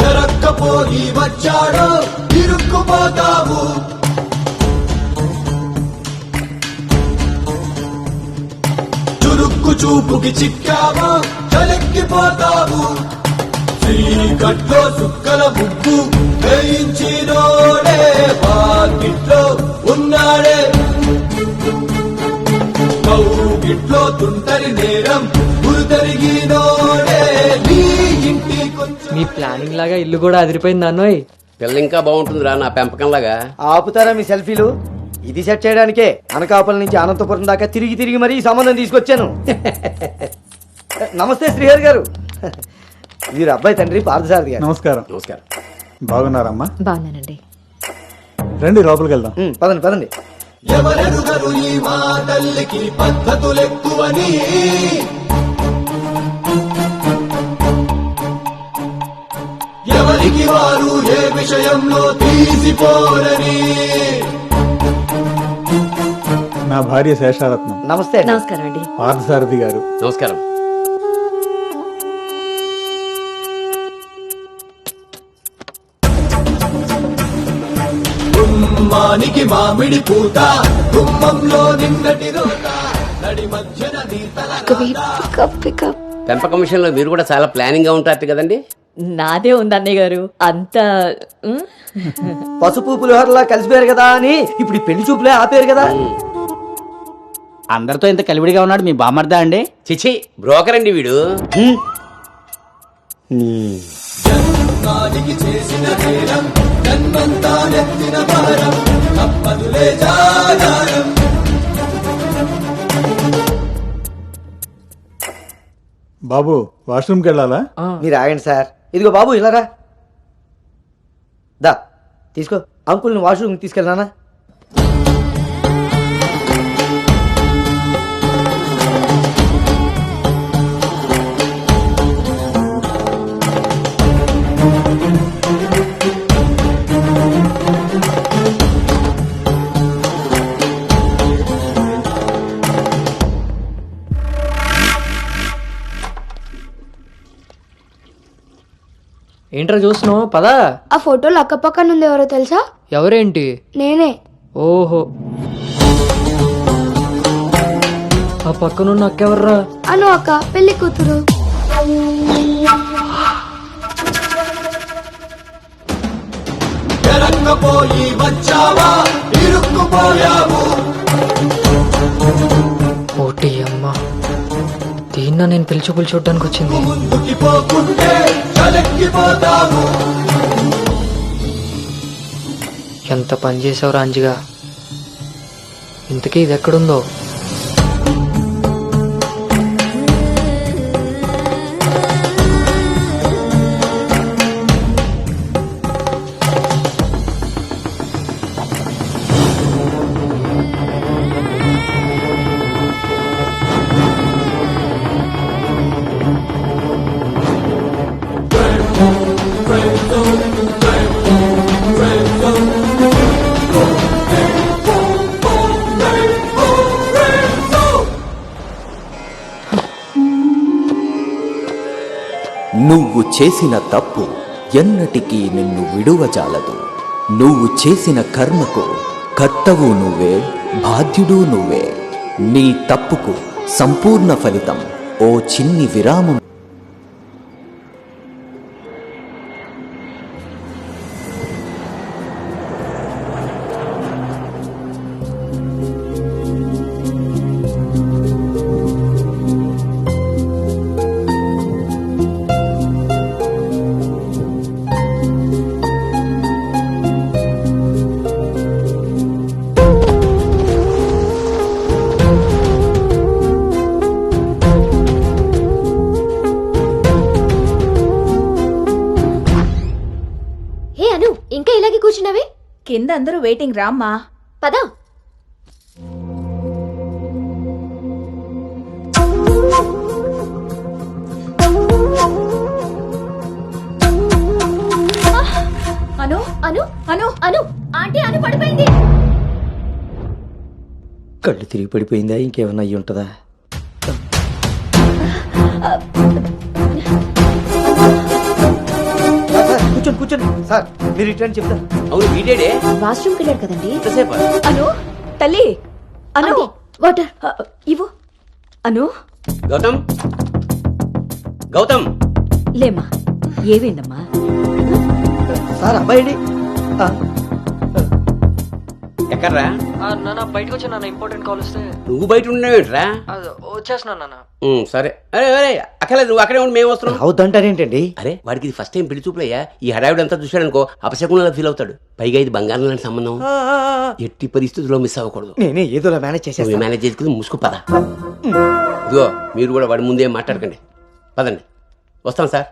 ఎరక్కపోయి వచ్చాడో ఇరుక్కుపోతావు. చురుక్కు చూపుకి చిక్కావో చలెక్కిపోతావు. చీకట్లో సుక్కల ముగ్గు వేయించినోడే వాకిట్లో ఉన్నాడే. కౌగిట్లో తుంటరి నేరం గురుతరిగినోడే. నీ ఇంటి
మీ ప్లానింగ్ లాగా ఇల్లు కూడా అదిరిపోయింది అన్నోయ్.
పిల్ల ఇంకా బాగుంటుందిరా నా పెంపకంలాగా.
ఆపుతారా మీ సెల్ఫీలు? ఇది సెట్ చేయడానికే అనకాపల నుంచి అనంతపురం దాకా తిరిగి తిరిగి మరీ ఈ సంబంధం తీసుకొచ్చాను. నమస్తే శ్రీహరి గారు. వీరు అబ్బాయి తండ్రి పార్థసారథి గారు.
నమస్కారం.
నమస్కారం.
బాగున్నారమ్మా?
బాగున్నానండి.
రండి లోపలికి వెళ్దాం.
పదండి పదండి.
ఎవరెరుగరు ఈ మా తల్లికి పద్ధతులెక్కువని. ఎవరికి వారు ఏ విషయంలో తీసిపోరని.
నా భార్య శేషారత్నం.
నమస్తే.
నమస్కారం అండి.
పార్థసారథి గారు.
నమస్కారం.
గుమ్మానికి మామిడి పూత, గుమ్మంలో నిన్నటి రోత, నడి మధ్యన
పెంపకం విషయంలో మీరు కూడా చాలా ప్లానింగ్ గా ఉంటారు కదండి.
నాదే ఉంది అన్నయ్య గారు. అంత
పసుపు పులిహోరలా కలిసిపోయారు కదా అని ఇప్పుడు ఈ పెళ్లి చూపులే ఆపేరు కదా.
అందరితో ఇంత కలివిడిగా ఉన్నాడు మీ బామర్దా అండి?
చిచి బ్రోకర్ అండి వీడు.
జన్మానికి చేసిన నేరం జన్మంతా నెత్తిన భారం. తప్పదులే జాగారం.
బాబు వాష్రూమ్కి వెళ్ళాలా?
మీరు ఆగండి సార్. ఇదిగో బాబు ఇలా రా. దా తీసుకో. అంకుల్ని వాష్రూమ్ తీసుకెళ్ళానా?
ఏంట్రా చూస్తున్నావు? పదా.
ఆ ఫోటోలు అక్క పక్కన ఉంది. ఎవరో తెలుసా?
ఎవరేంటి?
నేనే.
ఓహో, ఆ పక్కనున్న అక్కెవర్రా?
అను అక్క, పెళ్లి కూతురు.
ఎరక్కపోయి వచ్చావా ఇరుక్కుపోయావు.
ఓటి అమ్మ, దీన్న నేను పిలిచి చూడడానికి వచ్చింది.
ముందుకి పోకుంటే చలెక్కిపోతావు.
ఎంత పని చేసావురా అంజిగా. ఇంతకీ ఇది ఎక్కడుందో?
నువ్వు చేసిన తప్పు ఎన్నటికీ నిన్ను విడువజాలదు. నువ్వు చేసిన కర్మకు కర్తవు నువ్వే, బాధ్యుడు నువ్వే. నీ తప్పుకు సంపూర్ణ ఫలితం ఓ చిన్ని విరామం.
ఇంకా ఇలాగే కూర్చున్నావే?
కింద అందరూ వెయిటింగ్ రామ్మా.
పదా.
అను
అను
అను
అను ఆంటీ అను పడిపోయింది.
కళ్ళు తిరిగి పడిపోయిందా? ఇంకేమన్నా అయ్యి ఉంటుందా? కూర్చోండి కూర్చోండి సార్, మీరు రిటర్న్ చెప్తారు.
అవును వీడేడే
వాష్రూమ్కి వెళ్ళాడు కదండి.
ఎంతసేపు?
అను తల్లి, అను వాటర్ ఇవ్వు. అను
గౌతమ్, గౌతమ్
లేమ్మా, ఏమైందమ్మా?
సార్ అబ్బాయి
ఎక్కడ్రా?
నాన్న బయటకు వచ్చా నాన్న, ఇంపార్టెంట్ కాల్ వస్తే.
నువ్వు బయట ఉండవేంట్రా?
వచ్చేస్తున్నా నాన్న.
సరే. అరే అరే అక్కర్లేదు, నువ్వు అక్కడే ఉండి మేము వస్తున్నాం.
అవుతుంటారేంటండి?
అరే వాడికి ఇది ఫస్ట్ టైం పెళ్లి చూపులయ్యా. ఈ హడావిడి అంతా చూశాడనుకో అపశకునంలా ఫీల్ అవుతాడు. పైగా ఇది బంగారం లాంటి సంబంధం, ఎట్టి పరిస్థితుల్లో మిస్ అవ్వకూడదు.
నేనే ఏదో మేనేజ్ చేసేస్తాను.
మేనేజ్ చేసుకుని ముసుగు పద. ఇదిగో మీరు కూడా వాడి ముందే మాట్లాడకండి. పదండి, వస్తాం సార్.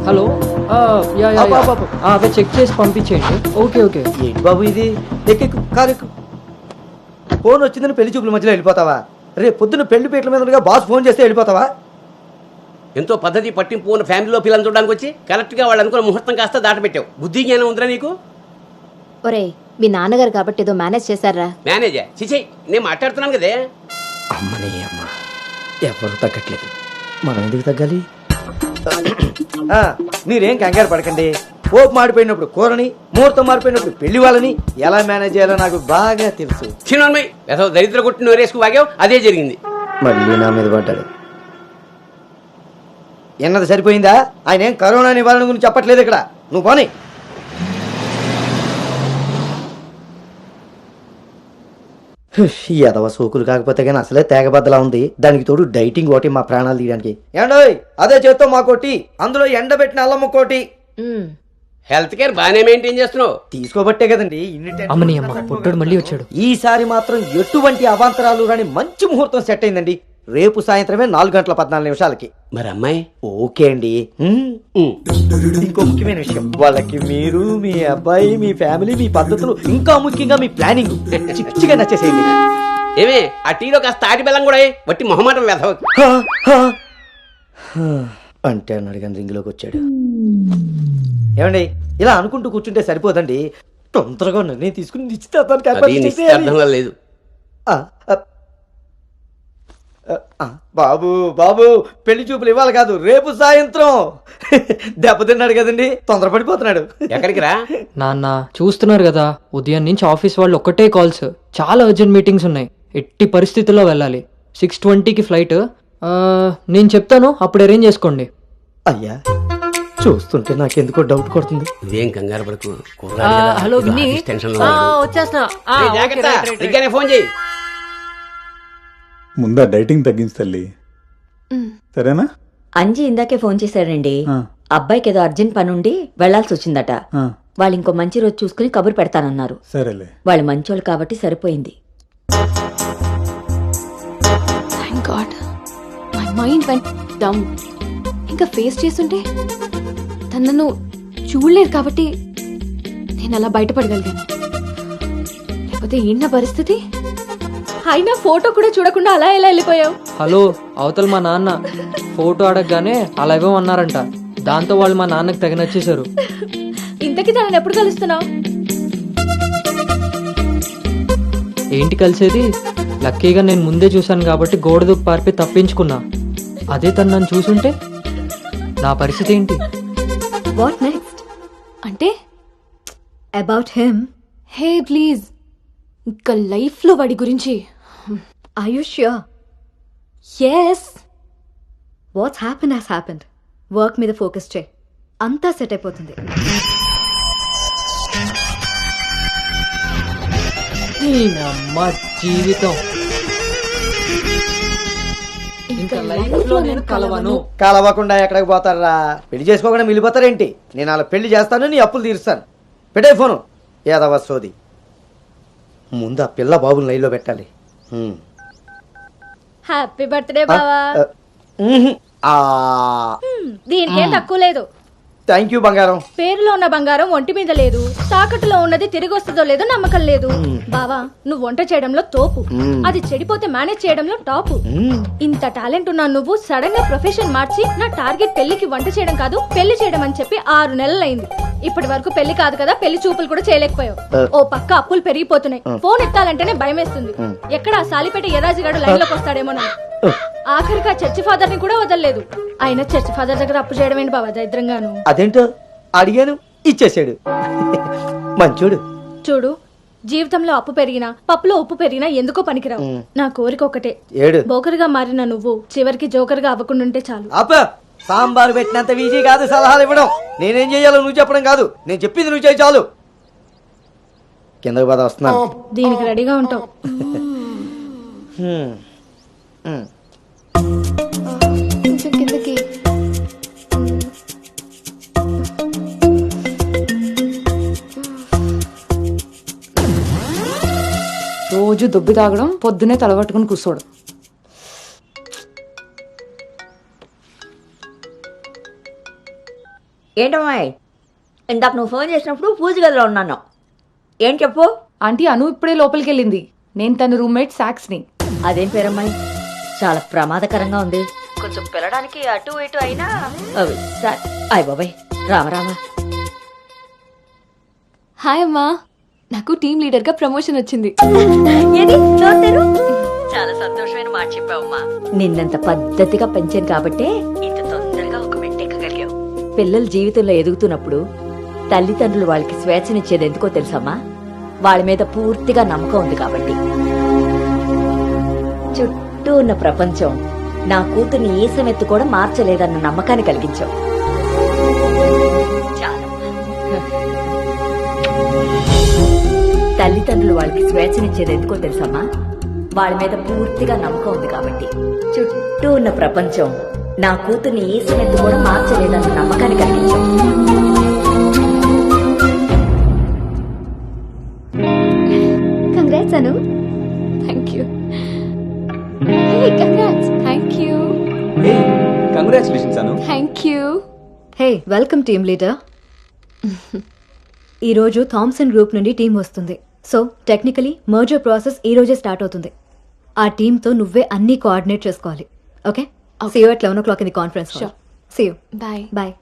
హలో, అవి చెక్ చేసి పంపించేయండి. Okay okay.
ఏంటి బాబు ఇది? ఎక్కెక్కు, కారు ఎక్కు. ఫోన్ వచ్చిందని పెళ్లి చూపుల మధ్యలో వెళ్ళిపోతావా? రేపు పొద్దున్న పెళ్లి పీటల మీద ఉండగా బాస్ ఫోన్ చేస్తే వెళ్ళిపోతావా?
ఎంతో పద్ధతి పట్టింపు ఉన్న ఫ్యామిలీలో పిల్లలు చూడడానికి వచ్చి కరెక్ట్గా వాళ్ళు అనుకున్న ముహూర్తం కాస్త దాటపెట్టావు. బుద్ధి జ్ఞానం ఉందిరా నీకు?
ఒరే, మీ నాన్నగారు కాబట్టి ఏదో మేనేజ్ చేశారా?
మేనేజా? చిచి, నేను మాట్లాడుతున్నాను కదే.
అమ్మనే అమ్మ, ఎవరు తగ్గట్లేదు, మనం ఎందుకు తగ్గాలి? మీరేం కంగారు పడకండి. పోపు మాడిపోయినప్పుడు కూరని, ముహూర్తం మారిపోయినప్పుడు పెళ్లి వాళ్ళని ఎలా మేనేజ్ చేయాలో నాకు బాగా తెలుసు.
చిన్నమ్మాయి ఏదో దరిద్ర కొట్టి నోరేసుకు వాగావు, అదే జరిగింది.
మళ్ళీ నా మీద పడ్డాడు. ఎన్నది సరిపోయిందా? ఆయన ఏం కరోనా నివారణ గురించి చెప్పట్లేదు ఇక్కడ. నువ్వు పోనీ. ఎదవ సోకులు కాకపోతే కానీ అసలే తేగబద్దలా ఉంది. దానికి తోడు డైటింగ్ ఒకటి మా ప్రాణాలు తీయడానికి. ఏండోయ్, అదే చేత్తో మా కోటి, అందులో ఎండబెట్టిన అల్లమ్మ కోటి.
హెల్త్ కేర్ బాగానే మెయింటైన్ చేస్తున్నావు.
తీసుకోబట్టే కదండి
అమ్మని అమ్మ, పుట్టడు మళ్ళీ వచ్చాడు.
ఈసారి మాత్రం ఎటువంటి అవాంతరాలు రాని మంచి ముహూర్తం సెట్ అయిందండి. రేపు సాయంత్రమే 4:14
మరి అమ్మాయి?
ఓకే అండి. ఇంకో ముఖ్యమైన విషయం, వాళ్ళకి మీరు, మీ అబ్బాయి, మీ ఫ్యామిలీ, మీ పద్ధతులు, ఇంకా ముఖ్యంగా మీ ప్లానింగ్ చిచ్చిగా నచ్చేసేయండి.
ఏమే ఆ టీలో కాస్త తాటి బెల్లం కూడా వట్టి మొహమాటం వెధవ.
అంటే అన్నాడు కానీ రింగ్లోకి వచ్చాడు. ఏమండి, ఇలా అనుకుంటూ కూర్చుంటే సరిపోదండి. తొందరగా నిర్ణయం తీసుకుని నిశ్చితార్థానికి
లేదు.
బాబు బాబు, పెళ్లి చూపులు ఇవ్వాలి కాదు, రేపు సాయంత్రం. దెబ్బతిన్నాడు కదండి, తొందరపడిపోతున్నాడు.
ఎక్కడికి రా
నాన్న, చూస్తున్నారు కదా, ఉదయం నుంచి ఆఫీస్ వాళ్ళు ఒక్కటే కాల్స్. చాలా అర్జెంట్ మీటింగ్స్ ఉన్నాయి, ఎట్టి పరిస్థితుల్లో వెళ్ళాలి. 6:20కి ఫ్లైట్. నేను చెప్తాను, అప్పుడు అరేంజ్ చేసుకోండి.
అయ్యా, చూస్తుంటే నాకెందుకో డౌట్ కొడుతుంది.
ఇదేం కంగారు పడకు.
హలో విన్నీ, వచ్చేస్తున్నా.
ఫోన్ చేయి.
ముందా డైటింగ్ తగ్గించి తల్లి, సరేనా?
అంజీ ఇందాకే ఫోన్ చేశాడండి. అబ్బాయికి ఏదో అర్జెంట్ పని ఉండి వెళ్లాల్సి వచ్చిందట. వాళ్ళు ఇంకో మంచి రోజు చూసుకుని కబురు పెడతానన్నారు.
సరేలే,
వాళ్ళు మంచోళ్ళు కాబట్టి సరిపోయింది.
Thank God, my mind vent down. ఇంకా ఫేస్ చేస్తుంటే తను నన్ను చూడలేరు కాబట్టి నేను అలా బయటపడగలిగాను. లేకపోతే ఏంటి పరిస్థితి?
అయినా ఫోటో కూడా చూడకుండా అలా ఎలా వెళ్ళిపోయావు?
హలో, అవతల మా నాన్న ఫోటో అడగగానే అలా ఇవ్వమన్నారంట. దాంతో వాళ్ళు మా నాన్నకి తెగ నచ్చేశారు.
ఇంతకీ తనని ఎప్పుడు కలుస్తున్నావు?
ఏంటి కలిసేది? లక్కీగా నేను ముందే చూశాను కాబట్టి గోడ దూకి పారిపోయి తప్పించుకున్నా. అదే తను నన్ను చూసుంటే నా పరిస్థితి ఏంటి?
What next?
అంటే
అబౌట్ హిమ్.
హే ప్లీజ్, ఇంకా లైఫ్లో వాడి గురించి.
Are you sure?
Yes.
What's happened has happened. Work మీద ఫోకస్ చేయి, అంతా సెట్ అయిపోతుంది.
అమ్మ జీవితం ఇంకా లైఫ్ లో నేను కలవను.
కలవకుండా ఎక్కడికి పోతారా? పెళ్లి చేసుకోకుండా మిగిలిపోతారేంటి? నేను అలా పెళ్లి చేస్తాను, నీ అప్పులు తీరుస్తాను. పెట్టే ఫోను. ఏదవ సోది. ముందు ఆ పిల్ల బాబుని లైన్లో పెట్టాలి.
హ్యాపీ బర్త్డే బావా.
ఆ
దీనికేం తక్కువ లేదు.
థ్యాంక్ యూ బంగారం.
పేరులో ఉన్న బంగారం ఒంటి మీద లేదు, తాకట్టులో ఉన్నది తిరిగి వస్తుందో లేదో నమ్మకం లేదు. బావా నువ్వు వంట చేయడంలో తోపు, అది చెడిపోతే మేనేజ్ చేయడంలో టాపు. ఇంత టాలెంట్ ఉన్నా నువ్వు సడన్ గా ప్రొఫెషన్ మార్చి నా టార్గెట్ పెళ్లికి వంట చేయడం కాదు పెళ్లి చేయడం అని చెప్పి 6 నెలలైంది. ఇప్పటి వరకు పెళ్లి కాదు కదా పెళ్లి చూపులు కూడా చేయలేకపోయావు. ఓ పక్క అప్పులు పెరిగిపోతున్నాయి, ఫోన్ ఎత్తాలంటేనే భయం వేస్తుంది. ఎక్కడ సాలిపేట ఎరాజిగాడు లైన్ లోకి వస్తాడేమో. ఆఖరికి ఆ చర్చి ఫాదర్ ని కూడా వదలలేదు. ఆయన చర్చి ఫాదర్ దగ్గర అప్పు చేయడం ఏంటి బాబా దరిద్రంగాను.
అదేంటో అడిగాను, ఇచ్చేసాడు. మంచోడు.
చూడు, జీవితంలో అప్పు పెరిగినా పప్పులో ఉప్పు పెరిగినా ఎందుకో పనికిరావు. నా కోరిక ఒకటే, బోకర్గా మారిన నువ్వు చివరికి జోకర్గా అవ్వకుండా ఉంటే చాలు.
సాంబారు పెట్టినంత ఈజీ కాదు సలహాలు ఇవ్వడం. నేనేం చేయాలో నువ్వు చెప్పడం కాదు, నేను చెప్పింది నువ్వు చేయి చాలు. కిందకి పద, వస్తున్నాను.
దీనికి రెడీగా ఉంటావు.
కిందకి
రోజు దొబ్బి తాగడం, పొద్దునే తలబట్టుకుని కూర్చోడు.
ఏంటమ్మాయి, ఇందాక నువ్వు ఫోన్ చేసినప్పుడు పూజ గదిలో ఉన్నాను. ఏం చెప్పు.
ఆంటీ అను ఇప్పుడే లోపలికి వెళ్ళింది. నేను తన రూమ్మేట్ సాక్స్ని.
అదేం పేరమ్మాయి, చాలా ప్రమాదకరంగా ఉంది. కొంచెం పిల్లడానికి అటు ఇటు అయినా అయ్య బాబాయ్. రామరామా.
హాయ్ అమ్మా, నాకు టీమ్ లీడర్ గా ప్రమోషన్ వచ్చింది.
చాలా సంతోషమైన మాట చెప్పావమ్మా. నిన్నంత పద్ధతిగా పెంచాను కాబట్టే ఇంత తొందరగా ఒక మెట్టెక్కగలిగావు. పిల్లల జీవితంలో ఎదుగుతున్నప్పుడు తల్లిదండ్రులు వాళ్ళకి స్వేచ్ఛనిచ్చేది ఎందుకో తెలుసమ్మా? వాళ్ళ మీద పూర్తిగా నమ్మకం ఉంది కాబట్టి. చుట్టూ ఉన్న ప్రపంచం నా కూతుర్ని ఈసమెత్తు కూడా మార్చలేదన్న నమ్మకాన్ని కలిగించావు. తల్లిదండ్రులు వాళ్ళకి స్వేచ్ఛనిచ్చేది ఎందుకో తెలుసమ్మా? వాళ్ళ మీద పూర్తిగా నమ్మకం ఉంది కాబట్టి. చుట్టూ ఉన్న ప్రపంచం నా కూతుర్ని ఈసమెత్తు కూడా మార్చలేదన్న నమ్మకాన్ని కలిగించావు.
Congrats Anu. Thank you. Hey congrats. Thank you.
Congratulations Anu.
Thank you.
Hey welcome team leader. ఈరోజు థామ్సన్ గ్రూప్ నుండి టీం వస్తుంది. సో టెక్నికలీ మర్జర్ ప్రాసెస్ ఈ రోజే స్టార్ట్ అవుతుంది. ఆ టీంతో నువ్వే అన్ని కోఆర్డినేట్ చేసుకోవాలి. Okay, see you at 11 o'clock in the conference hall. See you.
Bye.
Bye.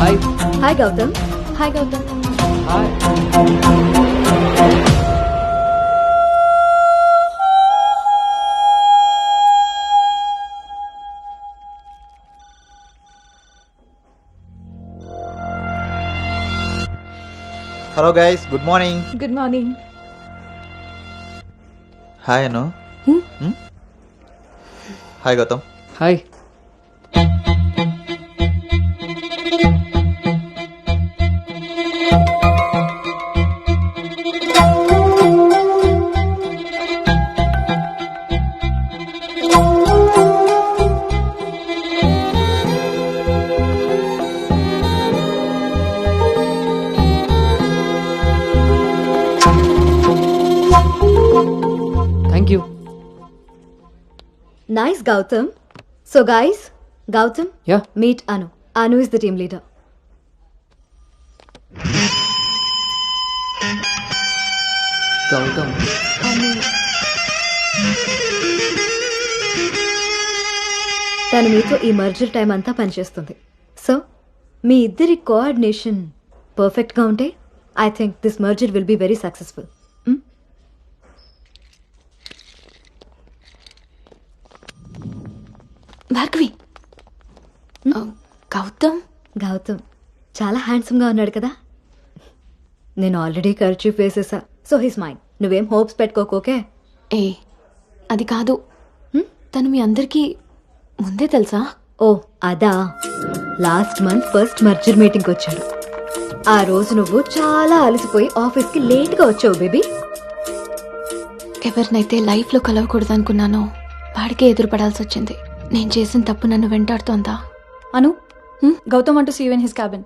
Hi.
Hi Gautam.
Hi Gautam.
Hello guys, good morning.
Good morning.
Hi Anu. Hi Gautam.
Hi. Thank you.
Nice, Gautam. So guys, Gautam,
Yeah.
meet Anu. Anu is the team leader.
Gautam.
తను మీతో ఈ merger time అంతా పనిచేస్తుంది. So మీ ఇద్దరి coordination పర్ఫెక్ట్గా ఉంటే I think this merger will be very successful.
Bhargavi. Gautam.
Gautam చాలా హ్యాండ్సమ్గా ఉన్నాడు కదా. నేను ఆల్రెడీ ఖర్చు వేసేసా. So his mind. నువ్వేం హోప్స్ పెట్టుకోకే.
ఏ అది కాదు, తను మీ అందరికీ ముందే తెలుసా?
ఓ అదా, లాస్ట్ మంత్ ఫస్ట్ మర్జర్ మీటింగ్కి వచ్చాడు. ఆ రోజు నువ్వు చాలా అలసిపోయి ఆఫీస్కి లేట్గా వచ్చావు బేబీ.
ఎవరినైతే లైఫ్లో కలవకూడదు అనుకున్నానో వాడికే ఎదురుపడాల్సి వచ్చింది. నేను చేసిన తప్పు నన్ను వెంటాడుతోందా?
అను, Gautam want to see you in his cabin.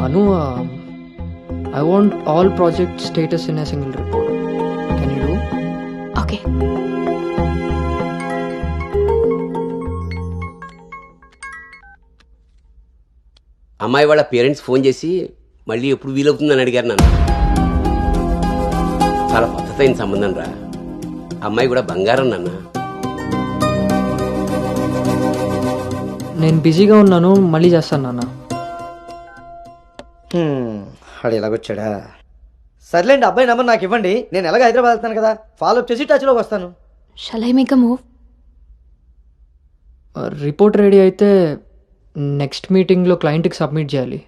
Anu, I want all project status in a single report. Can you do?
Okay.
అమ్మాయి వాళ్ళ పేరెంట్స్ ఫోన్ చేసి మళ్ళీ ఎప్పుడు వీలవుతుందని అడిగారు నన్ను. చాలా పద్ధతైన సంబంధం రా. అమ్మాయి కూడా బంగారం నాన్న.
నేను బిజీగా ఉన్నాను, మళ్ళీ చేస్తాను నాన్న.
వాడు ఎలాగొచ్చాడా? సర్లేండి, అబ్బాయి నెంబర్ నాకు ఇవ్వండి. నేను ఎలాగ హైదరాబాద్ వెళ్తాను కదా, ఫాలోఅప్ చేసి టచ్లోకి వస్తాను.
Shall I make a move?
Report ready అయితే నెక్స్ట్ మీటింగ్లో క్లయింట్కి సబ్మిట్ చేయాలి.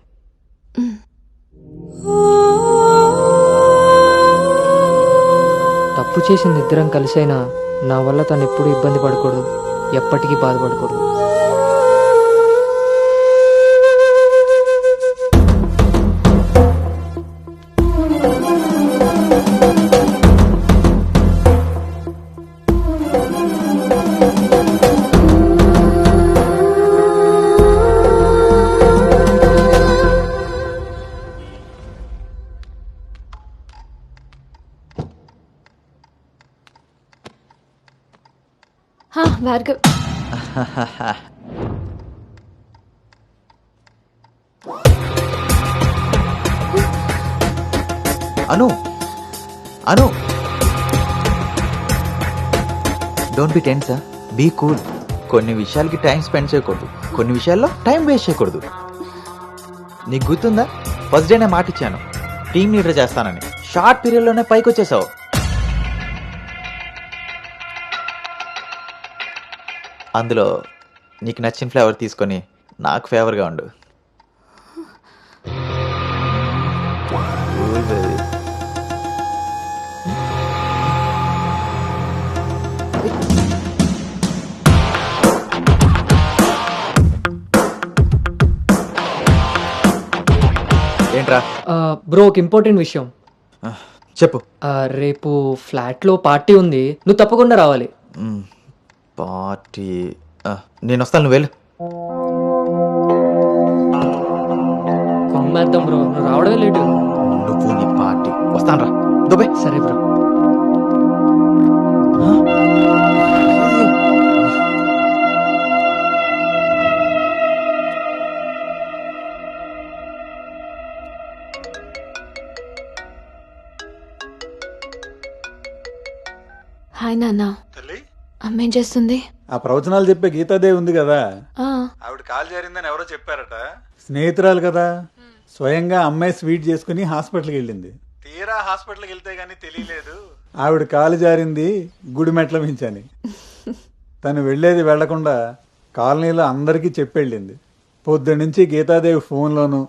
తప్పు చేసింది ఇద్దరం కలిసైనా నా వల్ల తను ఎప్పుడు ఇబ్బంది పడకూడదు, ఎప్పటికీ బాధపడకూడదు.
Bhargav,
Anu Anu don't be tense, be cool. కొన్ని విషయాలకి టైం స్పెండ్ చేయకూడదు, కొన్ని విషయాల్లో టైం వేస్ట్ చేయకూడదు. నీకు గుర్తుందా, ఫస్ట్ డే నేను మాట ఇచ్చాను టీమ్ లీడర్ చేస్తానని. షార్ట్ పీరియడ్లోనే పైకి వచ్చేసావు. అందులో నీకు నచ్చిన ఫ్లేవర్ తీసుకొని నాకు ఫేవర్గా ఉండు. ఏంట్రా?
బ్రో, ఒక ఇంపార్టెంట్ విషయం
చెప్పు.
రేపు ఫ్లాట్లో పార్టీ ఉంది, నువ్వు తప్పకుండా రావాలి.
పార్టీ? నేను వస్తాను, నువ్వు వెళ్ళు.
కొమ్మేద్దాం బ్రో, నువ్వు రావడమే లేటు.
నువ్వు నీ పార్టీ. వస్తాను రా, దుబాయ్.
సరే బ్రో.
హాయ్ నాన్న. అమ్మ ఏం చేస్తుంది?
ఆ ప్రవచనాలు చెప్పే గీతాదేవి ఉంది కదా,
ఆ,
ఆవిడ కాల్ జారిందని ఎవరో చెప్పారట. స్నేహితురాలు కదా, స్వయంగా అమ్మాయి స్వీట్ చేసుకుని హాస్పిటల్కి వెళ్ళింది. తీరా హాస్పిటల్కి వెళ్తే గానీ తెలియలేదు ఆవిడ కాలు జారింది గుడి మెట్ల మించని. తను వెళ్ళేది వెళ్లకుండా కాలనీలో అందరికీ చెప్పెళ్ళింది. పొద్దున్నుంచి గీతాదేవి ఫోన్లోను,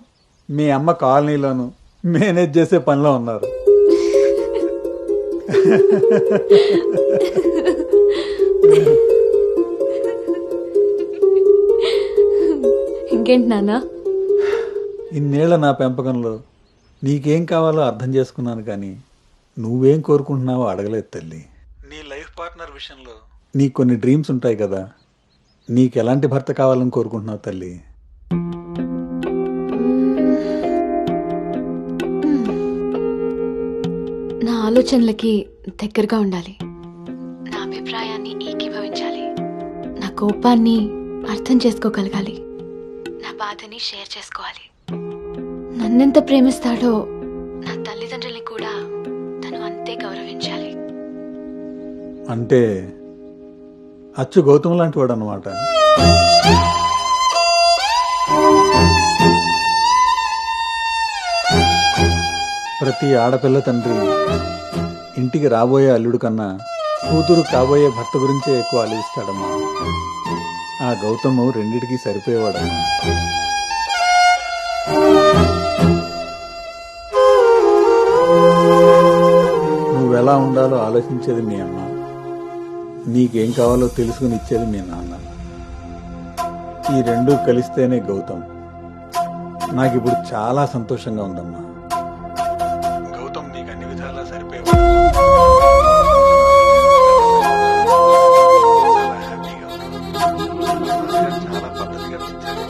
మీ అమ్మ కాలనీలోను మేనేజ్ చేసే పనిలో ఉన్నారు.
ఇంకేంటి నాన్న?
ఇన్నేళ్ల నా పెంపకంలో నీకేం కావాలో అర్థం చేసుకున్నాను, కానీ నువ్వేం కోరుకుంటున్నావో అడగలేదు తల్లి. నీ లైఫ్ పార్ట్నర్ విషయంలో నీకు కొన్ని డ్రీమ్స్ ఉంటాయి కదా, నీకు ఎలాంటి భర్త కావాలని కోరుకుంటున్నావు తల్లి?
నా ఆలోచనలకి దగ్గరగా ఉండాలి, నా అభిప్రాయాన్ని ఏకీభవించాలి, నా కోపాన్ని అర్థం చేసుకోగలగాలి, నా బాధని షేర్ చేసుకోవాలి. నన్నెంత ప్రేమిస్తాడో నా తల్లిదండ్రుల్ని కూడా తను అంతే గౌరవించాలి.
అంటే అచ్చు గౌతమ్ లాంటి వాడు అన్నమాట. ప్రతి ఆడపిల్ల తండ్రి ఇంటికి రాబోయే అల్లుడు కన్నా కూతురు కాబోయే భర్త గురించే ఎక్కువ ఆలోచిస్తాడమ్మా. ఆ గౌతమ్ రెండిటికి సరిపోయేవాడమ్మా. నువ్వు ఎలా ఉండాలో ఆలోచించేది మీ అమ్మ, నీకేం కావాలో తెలుసుకుని ఇచ్చేది మీ నాన్న. ఈ రెండూ కలిస్తేనే గౌతమ్. నాకిప్పుడు చాలా సంతోషంగా ఉందమ్మా. గౌతమ్ నీకు అన్ని విధాలా సరిపోయేవాడు. చాలా హ్యాపీగా ఉన్నాను. చాలా పద్ధతిగా పెంచారు.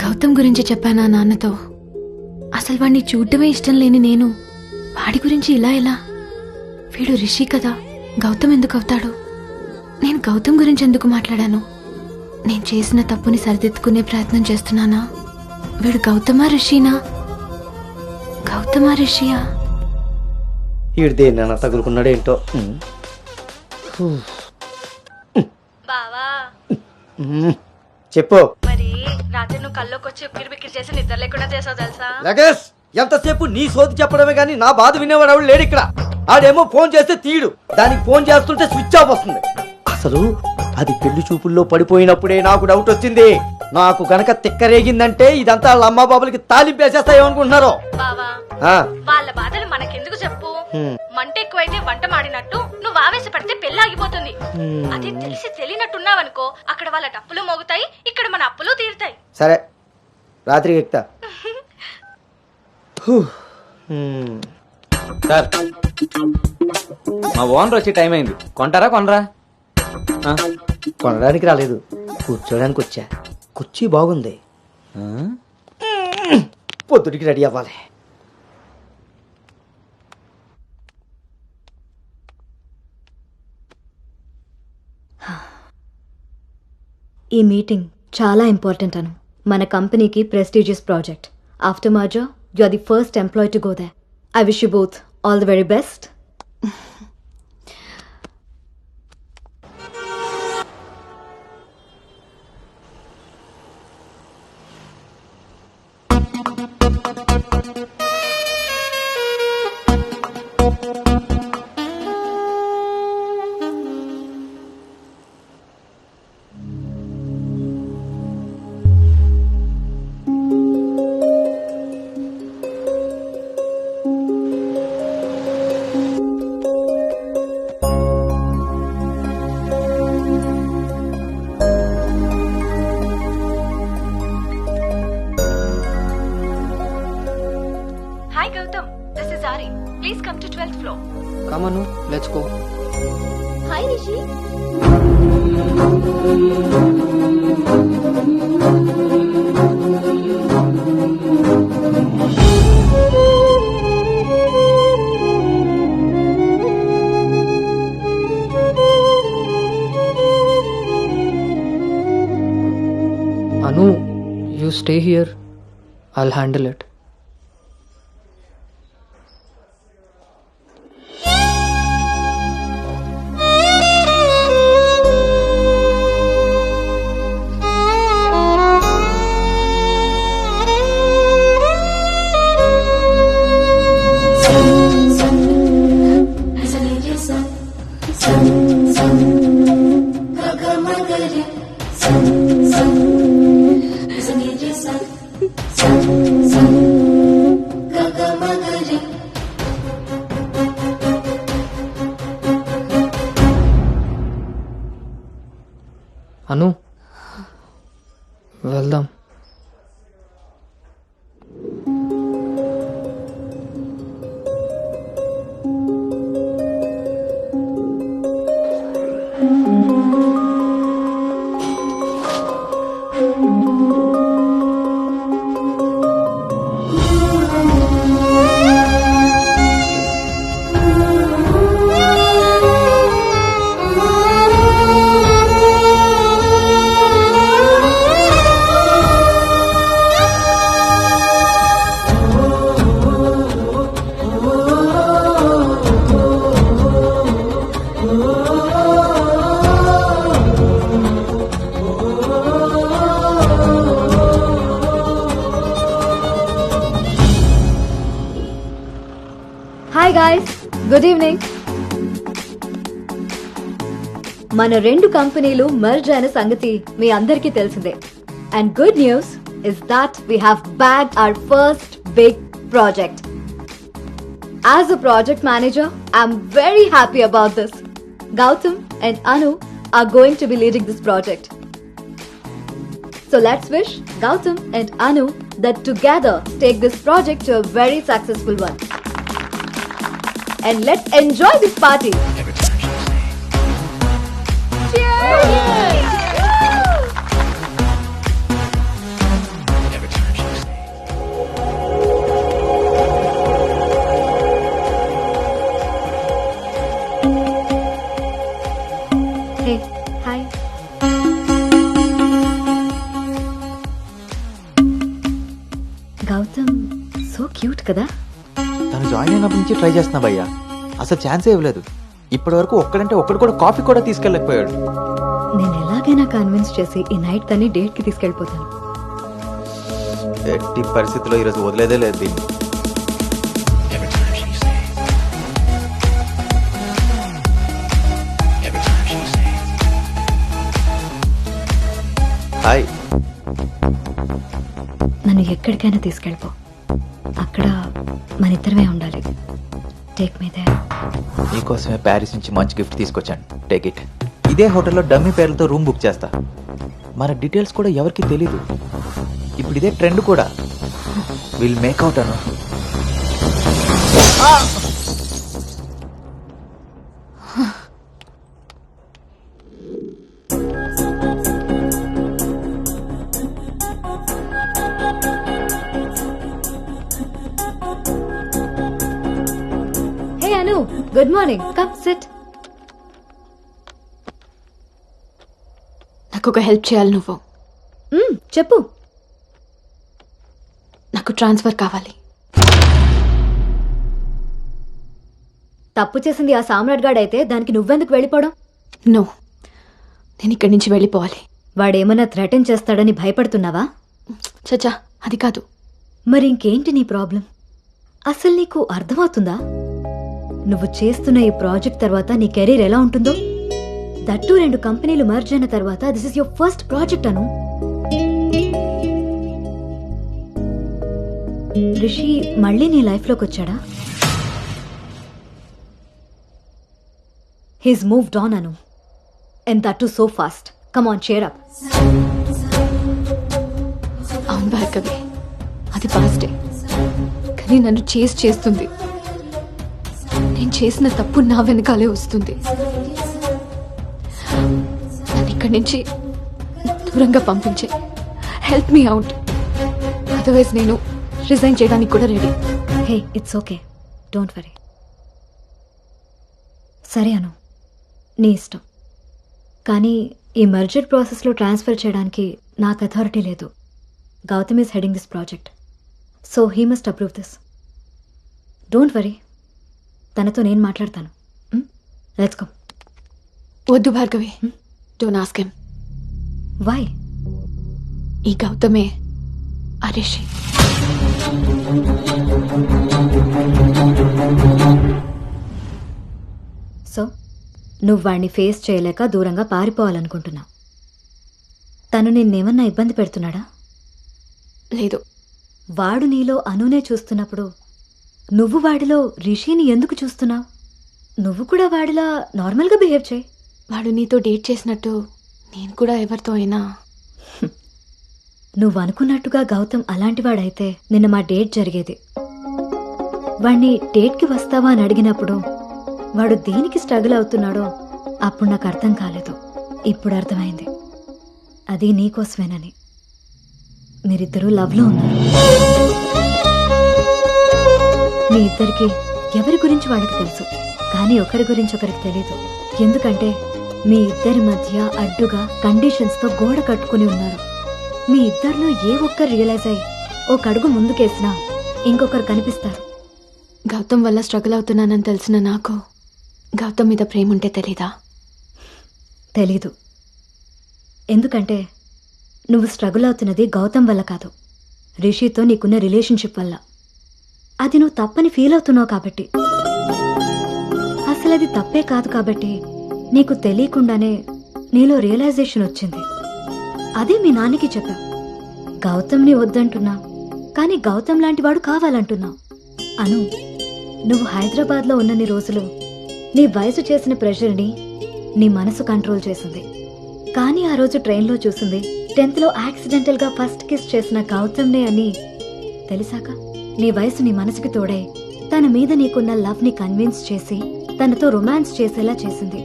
గౌతమ్ గురించి చెప్పానా నాన్నతో? అసలు వాడిని చూడటమే ఇష్టం లేని నేను వాడి గురించి ఇలా ఎలా? వీడు రిషి కదా, గౌతమ్ ఎందుకు అవుతాడు? నేను గౌతమ్ గురించి ఎందుకు మాట్లాడాను? నేను చేసిన తప్పుని సరిదిద్దుకునే ప్రయత్నం చేస్తున్నానా? వీడు గౌతమా రిషినా? గౌతమా రిషియా?
ఈడు దేన్నైనా తగులుకున్నాడేంటో.
బావా
చెప్పు.
మరి రాత్రి నువ్వు కల్లోకి వచ్చి ఉక్కిరి బిక్కిరి చేసి నిద్ర లేకుండా చేసావు తెలుసా?
లగేష్, ఎంతసేపు నీ సోది చెప్పడమే గానీ నా బాధ వినేవాడు ఎవడు లేడు ఇక్కడ. ఆడేమో ఫోన్ చేస్తే తీయడు, దానికి ఫోన్ చేస్తుంటే స్విచ్ ఆఫ్ వస్తుంది. అసలు అది పెళ్లి చూపుల్లో పడిపోయినప్పుడే నాకు డౌట్ వచ్చింది. నాకు గనక తిక్కరేగిందంటే ఇదంతా వాళ్ళ అమ్మా బాబులకి తాలింపేసేస్తాయేమనుకుంటున్నారు.
బావా వాళ్ళ బాధలు మనకెందుకు చెప్పు? మంట ఎక్కువైతే వంట మాడినట్టు నువ్వు ఆవేశపడితే పెళ్లి ఆగిపోతుంది. అది తెలిసి తెలియనట్టున్నావనుకో, అక్కడ వాళ్ళ డప్పులు మోగుతాయి, ఇక్కడ మన అప్పులు తీరుతాయి.
సరే, రాత్రికి ఎక్కుతా.
సార్, మా ఓనర్ వచ్చే టైం అయింది. కొంటారా కొనరా?
కొనడానికి రాలేదు, కూర్చోడానికి వచ్చా. కుర్చీ బాగుంది, పొద్దుటికి రెడీ అవ్వాలి.
ఈ మీటింగ్ చాలా ఇంపార్టెంట్ అను. మన కంపెనీకి prestigious project. After merger you are the first employee to go there. I wish you both all the very best.
Hi Gautam, this is Ari. Please come to 12th floor.
Come on, let's go.
Hi Rishi.
Anu, you stay here. I'll handle it. Anu, వెళ్దాం.
Good evening. మన రెండు కంపెనీలు merge అయిన సంగతి మీ అందరికీ తెలిసిందే. And good news is that we have bagged our first big project. As a project manager, I'm very happy about this. Gautam and Anu are going to be leading this project. So let's wish Gautam and Anu that together take this project to a very successful one. And let's enjoy this party. Cheers! Hey, hi. Gautam so cute కదా.
తను join అయినప్పటి నుంచి try చేస్తున్నా భయ్యా, అసలు ఛాన్సే ఇవ్వలేదు. ఇప్పటి వరకు ఒక్కడంటే ఒక్కడు కూడా కాఫీ కూడా తీసుకెళ్ళకపోయాడు.
నేను ఎలాగైనా కన్విన్స్ చేసి ఈ నైట్ తన్ని డేట్ కి తీసుకెళ్ళిపోతాను.
ఎట్టి పరిస్థితుల్లో ఈరోజు వదిలేదే లేదు దీన్ని. హాయ్.
నన్ను ఎక్కడికైనా తీసుకెళ్ళిపో, అక్కడ మన ఇద్దరమే ఉండాలి. Take me there.
నీకోసమే ప్యారిస్ నుంచి మంచి గిఫ్ట్ తీసుకొచ్చాను, టేక్ ఇట్. ఇదే హోటల్లో డమ్మీ పేర్లతో రూమ్ బుక్ చేస్తా. మన డీటెయిల్స్ కూడా ఎవరికి తెలీదు. ఇప్పుడు ఇదే ట్రెండ్ కూడా. Will make out Anu.
Hey Anu, good morning. Come sit.
నాకు ఒక హెల్ప్ చేయాలి నువ్వు.
చెప్పు.
నాకు ట్రాన్స్ఫర్ కావాలి.
తప్పు చేసింది ఆ సామ్రాట్ గాడు అయితే దానికి నువ్వెందుకు వెళ్ళిపోవడం?
నో, నేను ఇక్కడి నుంచి వెళ్ళిపోవాలి.
వాడేమన్నా థ్రెటన్ చేస్తాడని భయపడుతున్నావా?
చచ్చా, అది కాదు.
మరి ఇంకేంటి నీ ప్రాబ్లం? అసలు నీకు అర్థమవుతుందా నువ్వు చేస్తున్న ఈ ప్రాజెక్ట్ తర్వాత నీ కెరీర్ ఎలా ఉంటుందో? దట్టు 2 కంపెనీలు మర్జ్ అయిన తర్వాత this is your first project Anu. Rishi మళ్ళీ నీ లైఫ్లోకి వచ్చాడా? He's moved on Anu, and that too so fast. Come on, cheer up.
అవును భార్గవి, అది పాస్టే, కానీ నన్ను చేస్తుంది. నేను చేసిన తప్పు నా వెనకాలే వస్తుంది. నన్ను ఇక్కడి నుంచి దూరంగా పంపించే. హెల్ప్ మీ అవుట్, అదర్వైజ్ నేను రిజైన్ చేయడానికి కూడా ready.
Hey, it's okay, don't worry. సరే అను, నీ ఇష్టం. కానీ ఈ మర్జర్ ప్రాసెస్లో ట్రాన్స్ఫర్ చేయడానికి నాకు అథారిటీ లేదు. Gautam is heading this project, so he must approve this. Don't worry, తనతో నేను మాట్లాడతాను. Let's go.
వద్దు Bhargavi, don't ask him.
Why?
ఈ గౌతమే ఆ రిషి.
సో నువ్వు వాడిని ఫేస్ చేయలేక దూరంగా పారిపోవాలనుకుంటున్నావు. తను నిన్నేమన్నా ఇబ్బంది పెడుతున్నాడా?
లేదు.
వాడు నీలో అనునే చూస్తున్నప్పుడు నువ్వు వాడిలో రిషిని ఎందుకు చూస్తున్నావు? నువ్వు కూడా వాడిలా నార్మల్గా బిహేవ్ చేయి.
వాడు నీతో డేట్ చేసినట్టు నేను కూడా ఎవరితో అయినా.
నువ్వు అనుకున్నట్టుగా గౌతమ్ అలాంటి వాడైతే నిన్న మా డేట్ జరిగేది. వాణ్ణి డేట్కి వస్తావా అని అడిగినప్పుడు వాడు దేనికి స్ట్రగుల్ అవుతున్నాడో అప్పుడు నాకు అర్థం కాలేదు. ఇప్పుడు అర్థమైంది, అది నీకోసమేనని. మీరిద్దరూ లవ్లో ఉన్నారు. మీ ఇద్దరికి ఎవరి గురించి వాళ్ళకి తెలుసు, కానీ ఒకరి గురించి ఒకరికి తెలీదు. ఎందుకంటే మీ ఇద్దరి మధ్య అడ్డుగా కండిషన్స్తో గోడ కట్టుకుని ఉన్నారు. మీ ఇద్దరిలో ఏ ఒక్కరు రియలైజ్ అయ్యి ఒక అడుగు ముందుకేసినా ఇంకొకరు కనిపిస్తారు.
గౌతమ్ వల్ల స్ట్రగుల్ అవుతున్నానని తెలిసిన నాకు గౌతమ్ మీద ప్రేమ ఉంటే తెలీదా?
తెలీదు. ఎందుకంటే నువ్వు స్ట్రగుల్ అవుతున్నది గౌతమ్ వల్ల కాదు, రిషితో నీకున్న రిలేషన్షిప్ వల్ల. అది నువ్వు తప్పని ఫీల్ అవుతున్నావు కాబట్టి. అసలది తప్పే కాదు కాబట్టి నీకు తెలియకుండానే నీలో రియలైజేషన్ వచ్చింది. అదే మీ నాన్నకి చెప్పా. గౌతమ్ని వద్దంటున్నా, కానీ గౌతమ్ లాంటి వాడు కావాలంటున్నావు. అను, నువ్వు హైదరాబాద్లో ఉన్నన్ని రోజులు నీ వయసు చేసిన ప్రెషర్ని నీ మనసు కంట్రోల్ చేసింది. కానీ ఆ రోజు ట్రైన్లో చూసింది 10th లో యాక్సిడెంటల్గా ఫస్ట్ కిస్ చేసిన గౌతమ్నే అని తెలిసాక నీ వయసు నీ మనసుకి తోడై తన మీద నీకున్న లవ్ని కన్విన్స్ చేసి తనతో రొమాన్స్ చేసేలా చేసింది.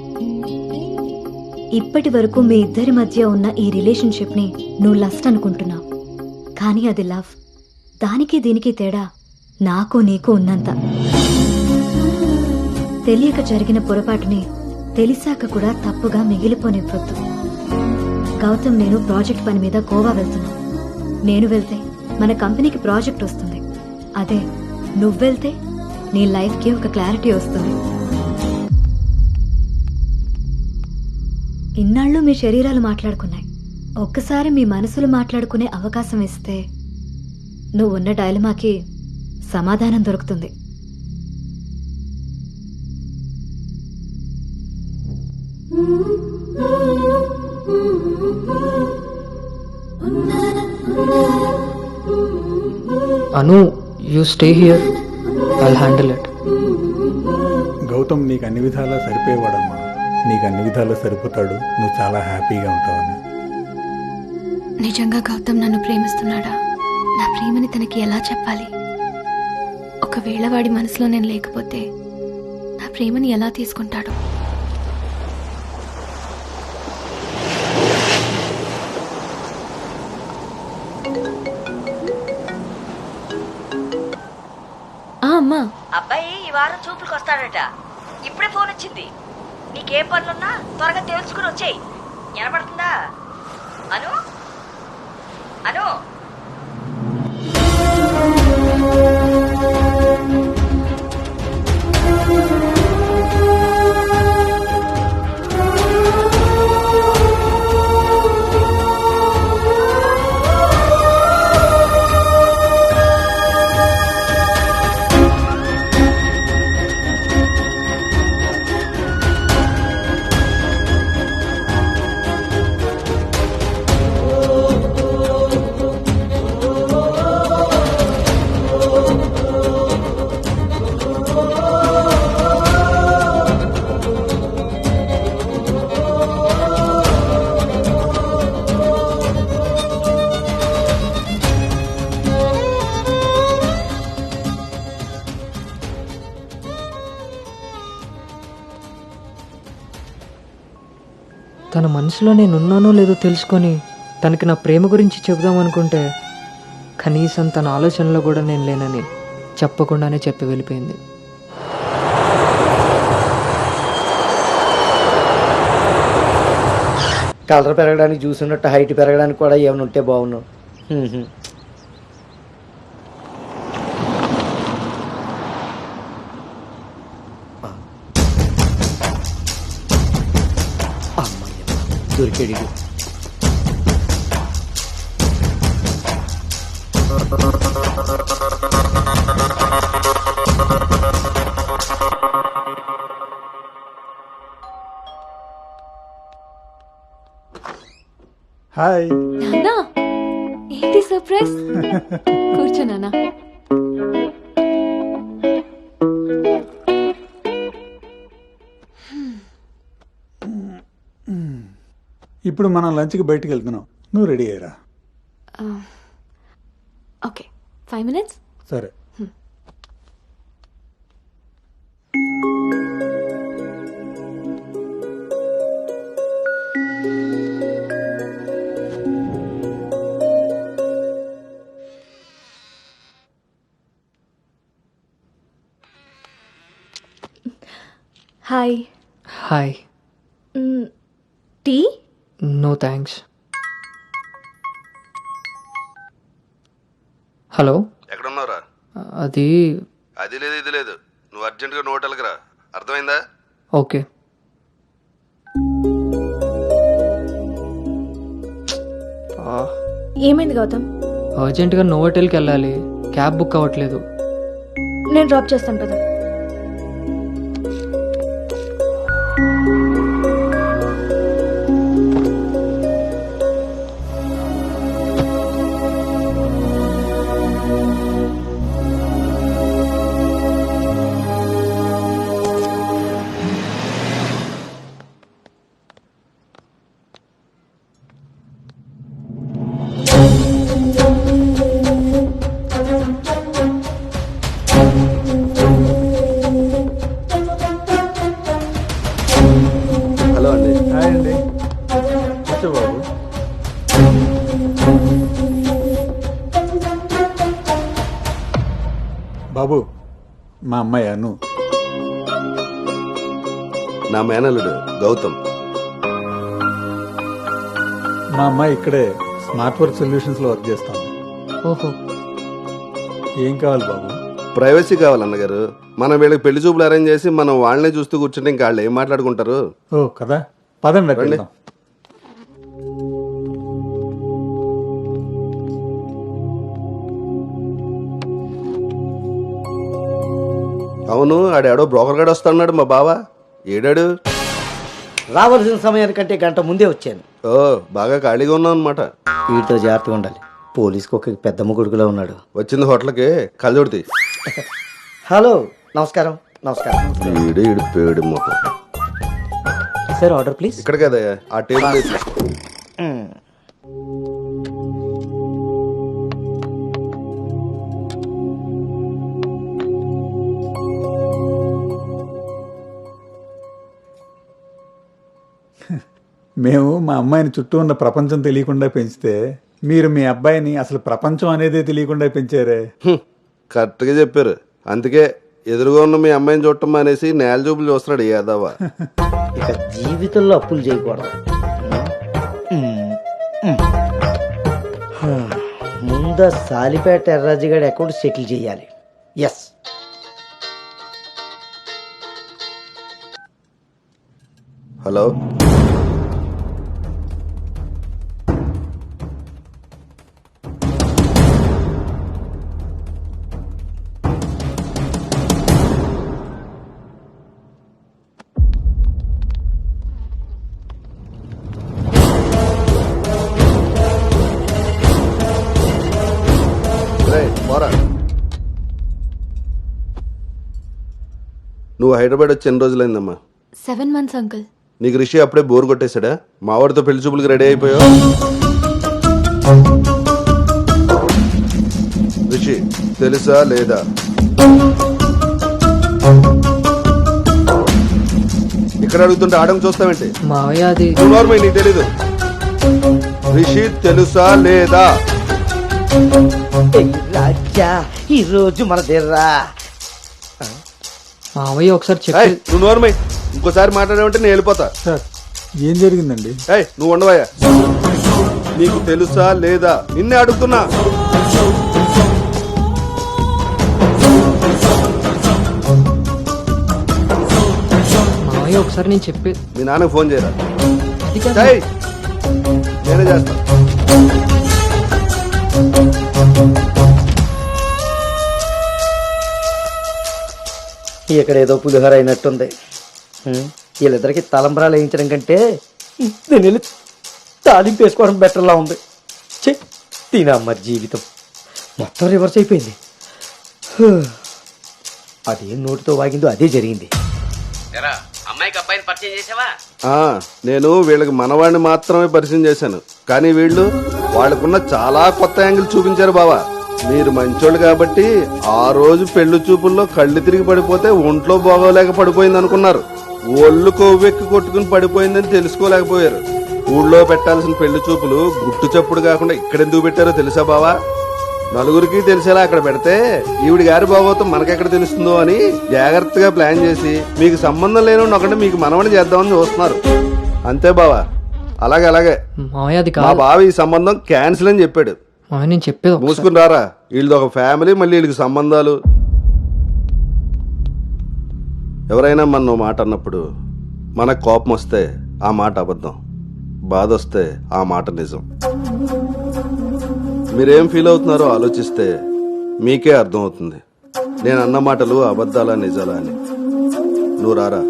ఇప్పటి వరకు మీ ఇద్దరి మధ్య ఉన్న ఈ రిలేషన్షిప్ని నువ్వు లస్ట్ అనుకుంటున్నావు, కానీ అది లవ్. దానికి దీనికి తేడా నాకు నీకు ఉన్నంత. తెలియక జరిగిన పొరపాటుని తెలిసాక కూడా తప్పుగా మిగిలిపోనివ్వద్దు. గౌతమ్, నేను ప్రాజెక్ట్ పని మీద గోవా వెళ్తున్నా. నేను వెళ్తే మన కంపెనీకి ప్రాజెక్ట్ వస్తుంది. అదే నువ్వెళ్తే నీ లైఫ్కి ఒక క్లారిటీ వస్తుంది. ఇన్నాళ్ళు మీ శరీరాలు మాట్లాడుకున్నాయి. ఒక్కసారి మీ మనసులు మాట్లాడుకునే అవకాశం ఇస్తే నువ్వున్న డైలమాకి సమాధానం దొరుకుతుంది.
Anu, you stay here, I'll handle it.
Gautam నీకు అన్ని విధాలా సరిపోయేవాడమ్మా. నీకు అన్ని విధాలా సరిపోతాడు. నువ్వు చాలా హ్యాపీగా ఉంటావని.
నిజంగా గౌతమ్ నన్ను ప్రేమిస్తున్నాడా? నా ప్రేమని తనకి ఎలా చెప్పాలి? ఒకవేళ వాడి మనసులో నేను లేకపోతే నా ప్రేమని ఎలా తీసుకుంటాడు? అమ్మా,
అబ్బాయి ఈ వారం చూపులకు వస్తాడట. ఇప్పుడే ఫోన్ వచ్చింది. నీకేం పనులున్నా త్వరగా తెలుసుకుని వచ్చేయి. వినపడుతుందా? అను అను
తన మనసులో నేనున్నానో లేదో తెలుసుకొని తనకి నా ప్రేమ గురించి చెబుదామనుకుంటే కనీసం తన ఆలోచనలో కూడా నేను లేనని చెప్పకుండానే చెప్పి వెళ్ళిపోయింది.
కలర్ పెరగడానికి చూసినట్టు హైట్ పెరగడానికి కూడా ఏమైనా ఉంటే బాగున్నావు. దొరికాడు.
హాయ్
నాన్నా, ఏంటి సర్ప్రైజ్? కూర్చో నాన్నా.
ఇప్పుడు మనం లంచ్కి బయటికి వెళ్తున్నాం. నువ్వు రెడీ అయ్యరా?
Okay, 5 minutes.
సరే.
Hi.
Hi.
Tea?
No thanks. Hello,
ఎక్కడున్నారా?
అది
లేదు ఇది లేదు. నువ్వు అర్జెంటుగా నువ్వు హోటల్కి రా. అర్థమైందా?
ఓకే.
ఏమైంది గౌతమ్?
అర్జెంటుగా నోవోటెల్కి వెళ్ళాలి. క్యాబ్ బుక్ అవ్వట్లేదు.
నేను డ్రాప్ చేస్తాను కదా.
హలో అండి.
హాయ్ అండి. కూర్చో బాబు. బాబు మా అమ్మాయి అను.
నా మేనల్లుడు గౌతమ్.
మా అమ్మాయి ఇక్కడే స్మార్ట్ వర్క్ సొల్యూషన్స్ లో వర్క్ చేస్తాం.
ఓహో.
ఏం కావాలి బాబు?
ప్రైవసీ కావాలన్నగారు. మనం వీళ్ళకి పెళ్లి చూపులు అరేంజ్ చేసి మనం వాళ్ళనే చూస్తూ కూర్చుంటే ఇంకా వాళ్ళు ఏం మాట్లాడుకుంటారు?
ఓ కదా, పదండి
రండి.
వెళ్దాం.
అవును, ఆడాడో బ్రోకర్ గాడు వస్తాడు మా బావ. ఏడాడు?
రావాల్సిన సమయానికంటే గంట ముందే వచ్చాను.
ఓ, బాగా ఖాళీగా ఉన్నావు అనమాట.
వీటితో జాగ్రత్తగా ఉండాలి. పోలీసుకు ఒక పెద్ద ముగుడుగులా ఉన్నాడు.
వచ్చింది హోటల్కి కళ్ళజోడితే.
హలో, నమస్కారం. నమస్కారం.
ఈడు ఈడు పేడు మొక్క.
Sir order please.
ఇక్కడ కదా ఆ టేబుల్ వేసి.
మేము మా అమ్మాయిని చుట్టూ ఉన్న ప్రపంచం తెలియకుండా పెంచితే మీరు మీ అబ్బాయిని అసలు ప్రపంచం అనేదే తెలియకుండా పెంచారే.
కరెక్ట్గా చెప్పారు. అందుకే ఎదురుగా ఉన్న మీ అమ్మాయిని చూడటం మానేసి నేల చూపులు చూస్తున్నాడు యాదవ.
ఇక జీవితంలో అప్పులు చేయకూడదు. ముందు సాలిపేట ఎర్రాజుగాడి అకౌంట్ సెటిల్ చేయాలి. ఎస్.
హలో, పోరా. నువ్వు హైదరాబాద్ వచ్చి ఎన్ని రోజులైందమ్మా?
7 months, uncle.
నీకు రిషి అప్పుడే బోర్ కొట్టేశాడా? మావాడితో పెళ్లి చూపులకి రెడీ అయిపోయావు. రిషి తెలుసా లేదా? ఇక్కడ అడుగుతుంటే ఆడం చూస్తావేంటి?
మావయ్య అది
నార్మల్, నీకు తెలీదు. రిషి తెలుసా లేదా?
రాజా, ఈ రోజు మన దేర్రా.
మావయ్య ఒకసారి చెప్పి.
నువ్వు నోర్మై, ఇంకోసారి మాట్లాడామంటే నేను వెళ్ళిపోతా.
సార్ ఏం జరిగిందండి?
నువ్వు ఉండవయ్యా. నీకు తెలుసా లేదా? నిన్నే అడుగుతున్నా.
మావయ్య ఒకసారి నేను చెప్పి.
మీ నాన్నకు ఫోన్ చేయరా?
అది కాదు.
చెయ్. నేనే చేస్తా.
ఇక్కడ ఏదో పులిహోర అయినట్టుంది. వీళ్ళిద్దరికి తలంబరాలు వేయించడం కంటే నేను వెళ్ళి తాలింపు వేసుకోవడం బెటర్లా ఉంది. తినమ్మ జీవితం మొత్తం రివర్స్ అయిపోయింది. అదేం నోటితో వాగిందో అదే జరిగింది.
అమ్మాయికి అబ్బాయిని పరిచయం చేసావా?
నేను వీళ్ళకి మనవాడిని మాత్రమే పరిచయం చేశాను. కానీ వీళ్ళు వాళ్ళకున్న చాలా కొత్త యాంగిల్ చూపించారు బావా. మీరు మంచోళ్ళు కాబట్టి ఆ రోజు పెళ్లి చూపుల్లో కళ్ళు తిరిగి పడిపోతే ఒంట్లో బాగోలేక పడిపోయింది అనుకున్నారు. ఒళ్ళు కొవ్వెక్కి కొట్టుకుని పడిపోయిందని తెలుసుకోలేకపోయారు. ఊళ్ళో పెట్టాల్సిన పెళ్లి చూపులు గుట్టు చప్పుడు కాకుండా ఇక్కడెందుకు పెట్టారో తెలుసా బావా? నలుగురికి తెలిసేలా అక్కడ పెడితే ఈవిడి గారి బాగోతం మనకెక్కడ తెలుస్తుందో అని జాగ్రత్తగా ప్లాన్ చేసి మీకు సంబంధం లేని ఒకటి మీకు మనవని చేద్దామని చూస్తున్నారు. అంతే బావా. అలాగే
మావయ్య అది
మా
కాదు.
బావ ఈ సంబంధం క్యాన్సిల్ అని చెప్పాడు.
మావయ్య నేను చెప్పేది ఒకసారి.
మూసుకుని రారా. వీళ్ళది ఒక ఫ్యామిలీ, మళ్ళీ వీళ్ళకి సంబంధాలు. ఎవరైనా మన మాట అన్నప్పుడు మనకు కోపం వస్తే ఆ మాట అబద్ధం, బాధ వస్తే ఆ మాట నిజం. మీరేం ఫీల్ అవుతున్నారో ఆలోచిస్తే మీకే అర్థం అవుతుంది నేను అన్న మాటలు అబద్ధాలా నిజాలా అని. నువ్వు రారా.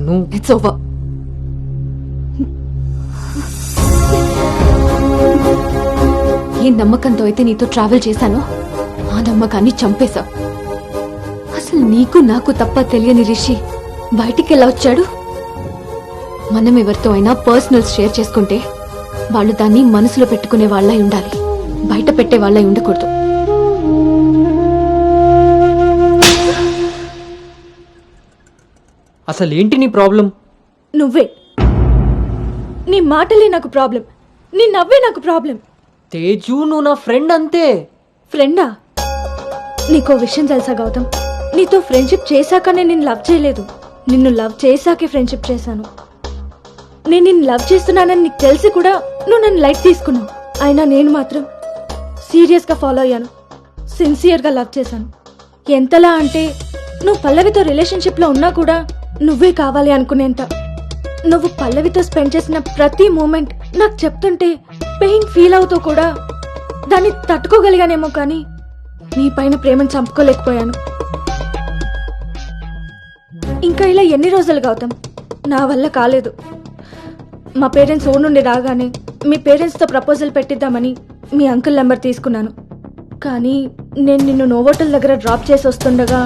అను
ఇట్స్ ఓవర్. ఏ నమ్మకంతో అయితే నీతో ట్రావెల్ చేశానో ఆ నమ్మకాన్ని చంపేశావు. అసలు నీకు నాకు తప్ప తెలియని రిషి బయటికి ఎలా వచ్చాడు? మనం ఎవరితో అయినా పర్సనల్స్ షేర్ చేసుకుంటే వాళ్ళు దాన్ని మనసులో పెట్టుకునే వాళ్ళై ఉండాలి, బయట పెట్టే వాళ్ళై ఉండకూడదు.
అసలు ఏంటి నీ ప్రాబ్లం?
నువ్వే. నీ మాటలే నాకు ప్రాబ్లం, నీ నవ్వే నాకు ప్రాబ్లం.
తేజు, నువ్వు నా ఫ్రెండ్ అంతే.
ఫ్రెండా? నీకో విషయం తెలుసా గౌతమ్, నీతో ఫ్రెండ్షిప్ చేశాక నేను నిన్ను లవ్ చేయలేదు, నిన్ను లవ్ చేశాకే ఫ్రెండ్షిప్ చేశాను. నేను నిన్ను లవ్ చేస్తున్నానని నీకు తెలిసి కూడా నువ్వు నన్ను లైట్ తీసుకున్నావు. అయినా నేను మాత్రం సీరియస్గా ఫాలో అయ్యాను, సిన్సియర్గా లవ్ చేశాను. ఎంతలా అంటే నువ్వు పల్లవితో రిలేషన్షిప్లో ఉన్నా కూడా నువ్వే కావాలి అనుకునేంత. నువ్వు పల్లవితో స్పెండ్ చేసిన ప్రతి మూమెంట్ నాకు చెప్తుంటే పెయిన్ ఫీల్ అవుతూ కూడా దాన్ని తట్టుకోగలిగానేమో, కానీ నీ పైన ప్రేమను చంపుకోలేకపోయాను. ఇంకా ఇలా ఎన్ని రోజులు గౌతమ్? నా వల్ల కాలేదు. మా పేరెంట్స్ ఊరు నుండి రాగానే మీ పేరెంట్స్తో ప్రపోజల్ పెట్టిద్దామని మీ అంకుల్ నెంబర్ తీసుకున్నాను. కానీ నేను నిన్ను నోవోటల్ దగ్గర డ్రాప్ చేసి వస్తుండగా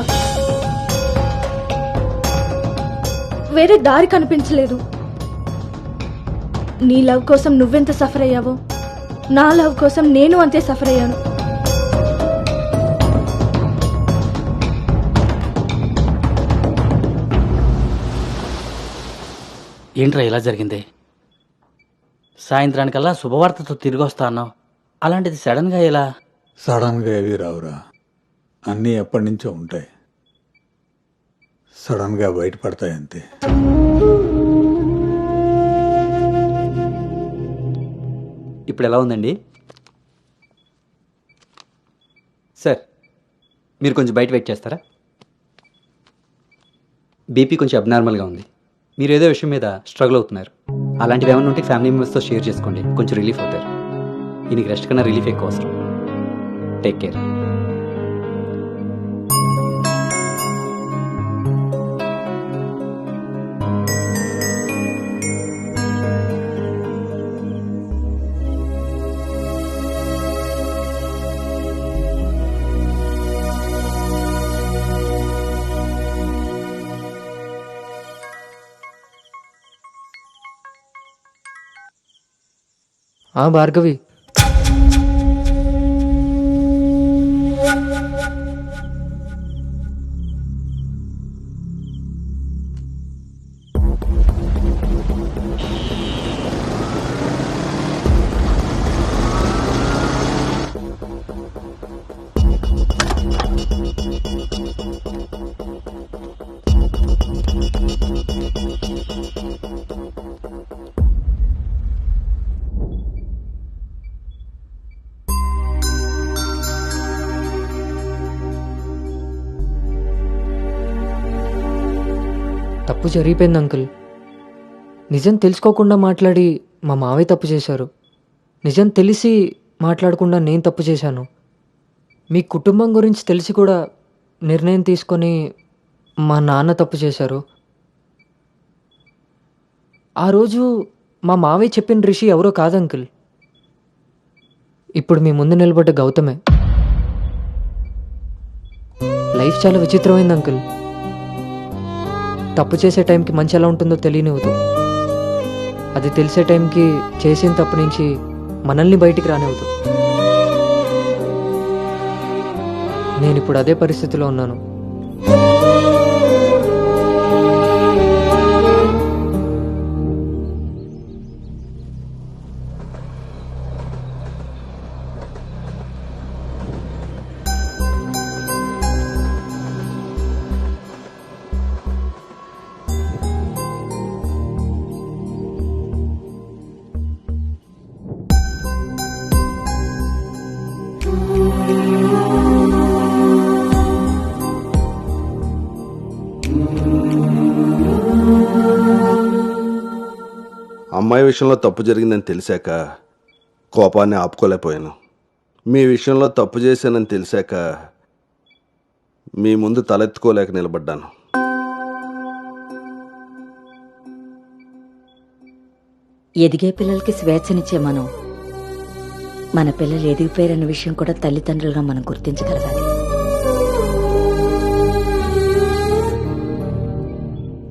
వేరే దారి కనిపించలేదు. నీ లవ్ కోసం నువ్వెంత సఫర్ అయ్యావో నా లవ్ కోసం నేను అంతే సఫర్ అయ్యాను.
ఏంట్రా ఇలా జరిగింది? సాయంత్రానికల్లా శుభవార్తతో తిరిగి వస్తా అన్నావు, అలాంటిది సడన్గా ఇలా?
సడన్గా ఏవి రావురా, అన్నీ ఎప్పటి నుంచో ఉంటాయి, సడన్గా బయటపడతాయి అంతే.
ఇప్పుడు ఎలా ఉందండి సార్? మీరు కొంచెం బయట వెయిట్ చేస్తారా? బీపీ కొంచెం అబ్నార్మల్గా ఉంది. మీరు ఏదో విషయం మీద స్ట్రగుల్ అవుతున్నారు. అలాంటివి ఏమైనా ఉంటే ఫ్యామిలీ మెంబర్స్తో షేర్ చేసుకోండి, కొంచెం రిలీఫ్ అవుతారు. ఈయనకి రెస్ట్ కన్నా రిలీఫ్ ఎక్కువ అవసరం. Take care.
భార్గవి, తప్పు జరిగిపోయింది అంకుల్. నిజం తెలుసుకోకుండా మాట్లాడి మా మావయ్య తప్పు చేశారు. నిజం తెలిసి మాట్లాడకుండా నేను తప్పు చేశాను. మీ కుటుంబం గురించి తెలిసి కూడా నిర్ణయం తీసుకొని మా నాన్న తప్పు చేశారు. ఆ రోజు మా మావయ్య చెప్పిన రిషి ఎవరో కాదు అంకుల్, ఇప్పుడు మీ ముందు నిలబడ్డ గౌతమే. లైఫ్ చాలా విచిత్రమైంది అంకుల్. తప్పు చేసే టైంకి మంచి ఎలా ఉంటుందో తెలియనివ్వదు. అది తెలిసే టైంకి చేసిన తప్పు నుంచి మనల్ని బయటికి రానివ్వదు. నేను ఇప్పుడు అదే పరిస్థితిలో ఉన్నాను.
అమ్మాయి విషయంలో తప్పు జరిగిందని తెలిసాక కోపాన్ని ఆపుకోలేకపోయాను. మీ విషయంలో తప్పు చేశానని తెలిసాక మీ ముందు తలెత్తుకోలేక నిలబడ్డాను.
ఎదిగే పిల్లలకి స్వేచ్ఛనిచ్చే మనం మన పిల్లలు ఎదిగిపోయారన్న విషయం కూడా తల్లిదండ్రులుగా మనం గుర్తించగలగాలి.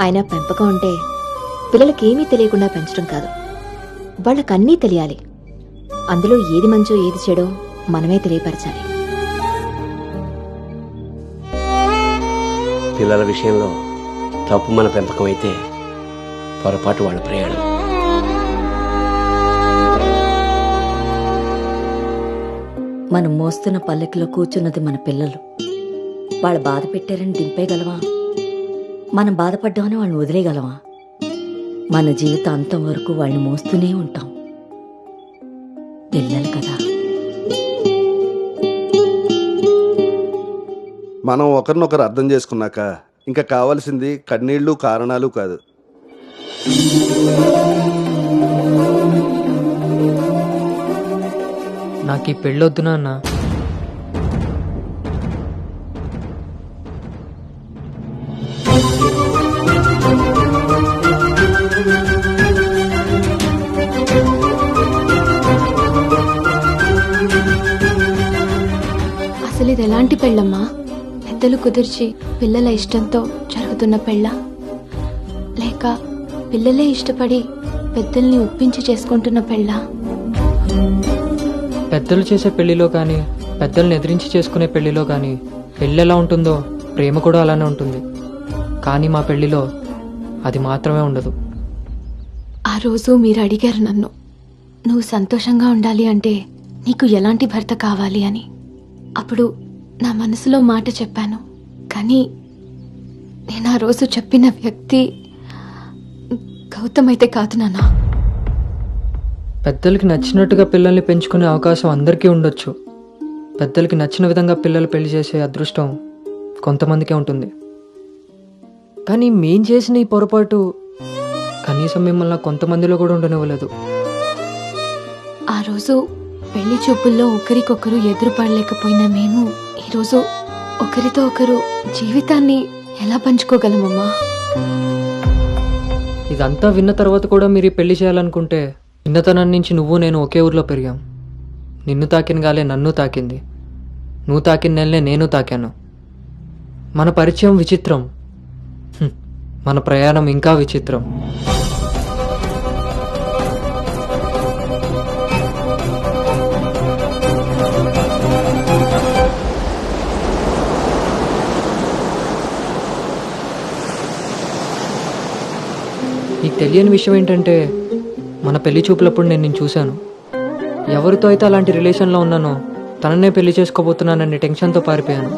అయినా పెంపకం అంటే పిల్లలకి ఏమీ తెలియకుండా పెంచడం కాదు, వాళ్ళకన్నీ తెలియాలి. అందులో ఏది మంచో ఏది చెడో మనమే తెలియపరచాలి.
పిల్లల విషయంలో తప్పు మన పెంపకం అయితే పొరపాటు వాళ్ళ ప్రయాణం.
మనం మోస్తున్న పల్లకిలో కూర్చున్నది మన పిల్లలు. వాళ్ళు బాధ పెట్టారని దింపేయగలవా? మనం బాధపడ్డామని వాళ్ళని వదిలేయగలవా? మన జీవితం అంతం వరకు వాళ్ళని మోస్తూనే ఉంటాం. పిల్లలు కదా.
మనం ఒకరినొకరు అర్థం చేసుకున్నాక ఇంకా కావాల్సింది కన్నీళ్లు కారణాలు కాదు.
నాకు ఈ పెళ్ళొద్దు నాన్న.
అసలు ఇది ఎలాంటి పెళ్ళమ్మా? పెద్దలు కుదిర్చి పిల్లల ఇష్టంతో జరుగుతున్న పెళ్ళ, లేక పిల్లలే ఇష్టపడి పెద్దల్ని ఒప్పించి చేసుకుంటున్న పెళ్ళ?
పెద్దలు చేసే పెళ్లిలో కానీ పెద్దల్ని ఎదిరించి చేసుకునే పెళ్లిలో కానీ పెళ్ళి ఎలా ఉంటుందో ప్రేమ కూడా అలానే ఉంటుంది. కానీ మా పెళ్లిలో అది మాత్రమే ఉండదు.
ఆ రోజు మీరు అడిగారు నన్ను, నువ్వు సంతోషంగా ఉండాలి అంటే నీకు ఎలాంటి భర్త కావాలి అని. అప్పుడు నా మనసులో మాట చెప్పాను. కానీ నేను ఆ రోజు చెప్పిన వ్యక్తి గౌతమ్ అయితే కాదు నాన్న.
పెద్దలకి నచ్చినట్టుగా పిల్లల్ని పెంచుకునే అవకాశం అందరికీ ఉండొచ్చు. పెద్దలకి నచ్చిన విధంగా పిల్లలు పెళ్లి చేసే అదృష్టం కొంతమందికే ఉంటుంది. కానీ మేం చేసిన ఈ పొరపాటు కనీసం మిమ్మల్ని కొంతమందిలో కూడా ఉండనివ్వలేదు.
ఆ రోజు పెళ్లి చూపుల్లో ఒకరికొకరు ఎదురుపడలేకపోయినా మేము ఈరోజు ఒకరితో ఒకరు జీవితాన్ని ఎలా పంచుకోగలమమ్మా?
ఇదంతా విన్న తర్వాత కూడా మీరు ఈ పెళ్లి చేయాలనుకుంటే, చిన్నతనం నుంచి నువ్వు నేను ఒకే ఊర్లో పెరిగాం. నిన్ను తాకిన గాలే నన్ను తాకింది, నువ్వు తాకిన నెలనే నేను తాకాను. మన పరిచయం విచిత్రం, మన ప్రయాణం ఇంకా విచిత్రం. నీకు తెలియని విషయం ఏంటంటే, మన పెళ్లి చూపులప్పుడు నేను నిన్ను చూశాను. ఎవరితో అయితే అలాంటి రిలేషన్లో ఉన్నానో తననే పెళ్లి చేసుకోబోతున్నానని టెన్షన్తో పారిపోయాను.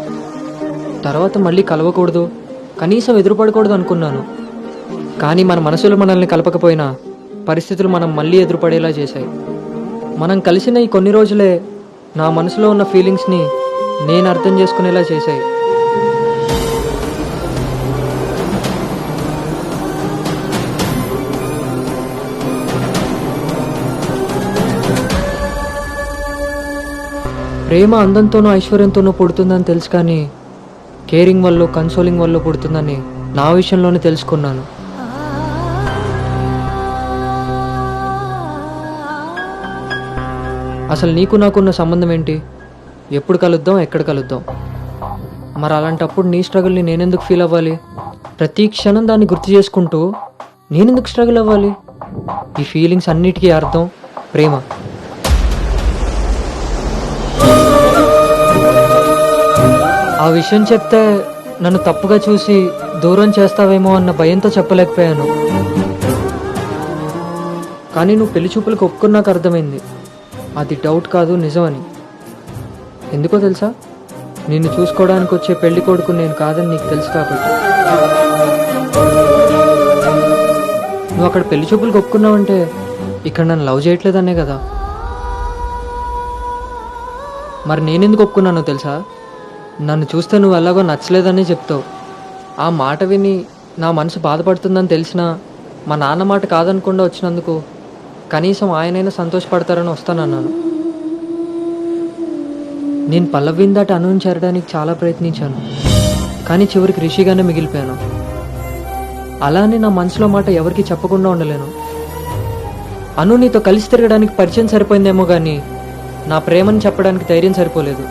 తర్వాత మళ్ళీ కలవకూడదు, కనీసం ఎదురుపడకూడదు అనుకున్నాను. కానీ మన మనసులు మనల్ని కలపకపోయినా పరిస్థితులు మనం మళ్ళీ ఎదురుపడేలా చేశాయి. మనం కలిసిన ఈ కొన్ని రోజులే నా మనసులో ఉన్న ఫీలింగ్స్ని నేను అర్థం చేసుకునేలా చేశాయి. ప్రేమ అందంతోనూ ఐశ్వర్యంతోనూ పుడుతుందని తెలుసు, కానీ కేరింగ్ వల్ల కన్సోలింగ్ వల్ల పుడుతుందని నా విషయంలోనే తెలుసుకున్నాను. అసలు నీకు నాకున్న సంబంధం ఏంటి? ఎప్పుడు కలుద్దాం, ఎక్కడ కలుద్దాం? మరి అలాంటప్పుడు నీ స్ట్రగుల్ని నేనెందుకు ఫీల్ అవ్వాలి? ప్రతి క్షణం దాన్ని గుర్తు చేసుకుంటూ నేనెందుకు స్ట్రగుల్ అవ్వాలి? ఈ ఫీలింగ్స్ అన్నిటికీ అర్థం ప్రేమ. ఆ విషయం చెప్తే నన్ను తప్పుగా చూసి దూరం చేస్తావేమో అన్న భయంతో చెప్పలేకపోయాను. కానీ నువ్వు పెళ్లి చూపులకు ఒప్పుకున్నాక అర్థమైంది అది డౌట్ కాదు, నిజమని. ఎందుకో తెలుసా? నిన్ను చూసుకోవడానికి వచ్చే పెళ్లి కొడుకు నేను కాదని నీకు తెలుసు కాబట్టి. నువ్వు అక్కడ పెళ్లి చూపులకు ఒప్పుకున్నావంటే ఇక్కడ నన్ను లవ్ చేయట్లేదనే కదా. మరి నేనెందుకు ఒప్పుకున్నానో తెలుసా? నన్ను చూస్తే నువ్వు ఎలాగో నచ్చలేదని చెప్తావు. ఆ మాట విని నా మనసు బాధపడుతుందని తెలిసినా మా నాన్న మాట కాదనకుండా వచ్చినందుకు కనీసం ఆయనైనా సంతోషపడతారని వస్తానన్నాను. నేను పల్లవిని దాటి అనుని చేరడానికి చాలా ప్రయత్నించాను, కానీ చివరికి రిషిగానే మిగిలిపోయాను. అలానే నా మనసులో మాట ఎవరికి చెప్పకుండా ఉండలేను. అను నీతో కలిసి తిరగడానికి పరిచయం సరిపోయిందేమో కానీ నా ప్రేమని చెప్పడానికి ధైర్యం సరిపోలేదు.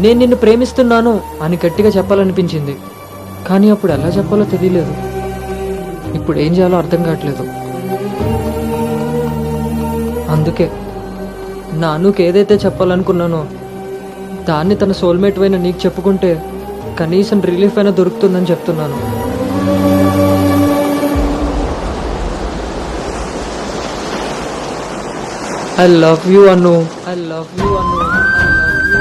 నేను నిన్ను ప్రేమిస్తున్నాను అని గట్టిగా చెప్పాలనిపించింది, కానీ అప్పుడు ఎలా చెప్పాలో తెలియలేదు. ఇప్పుడు ఏం చేయాలో అర్థం కావట్లేదు. అందుకే నా అనుకి ఏదైతే చెప్పాలనుకున్నానో దాన్ని తన సోల్మేట్ అయిన నీకు చెప్పుకుంటే కనీసం రిలీఫ్ అయినా దొరుకుతుందని చెప్తున్నాను. I love you, Anu. I love you, Anu. I love you, Anu.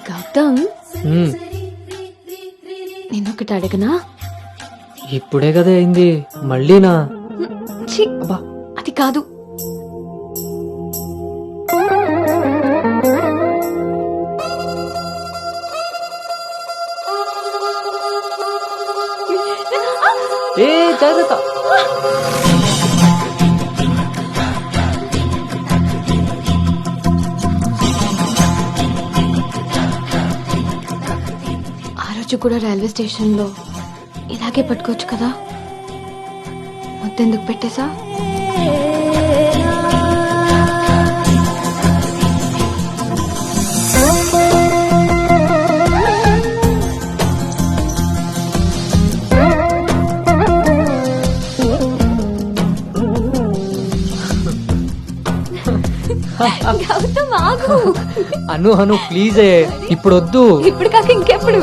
Gautam, నేనొకటి అడగనా?
ఇప్పుడే కదా అయింది, మళ్ళీనా?
ఛీ, అది కాదు.
ఏ జాగ్రత్త.
ఆ రోజు కూడా రైల్వే స్టేషన్లో ఇలాగే పట్టుకోవచ్చు కదా, మొత్తెందుకు పెట్టేసా?
అను అను ప్లీజ్, ఇప్పుడు వద్దు.
ఇప్పుడు కాక ఇంకెప్పుడు?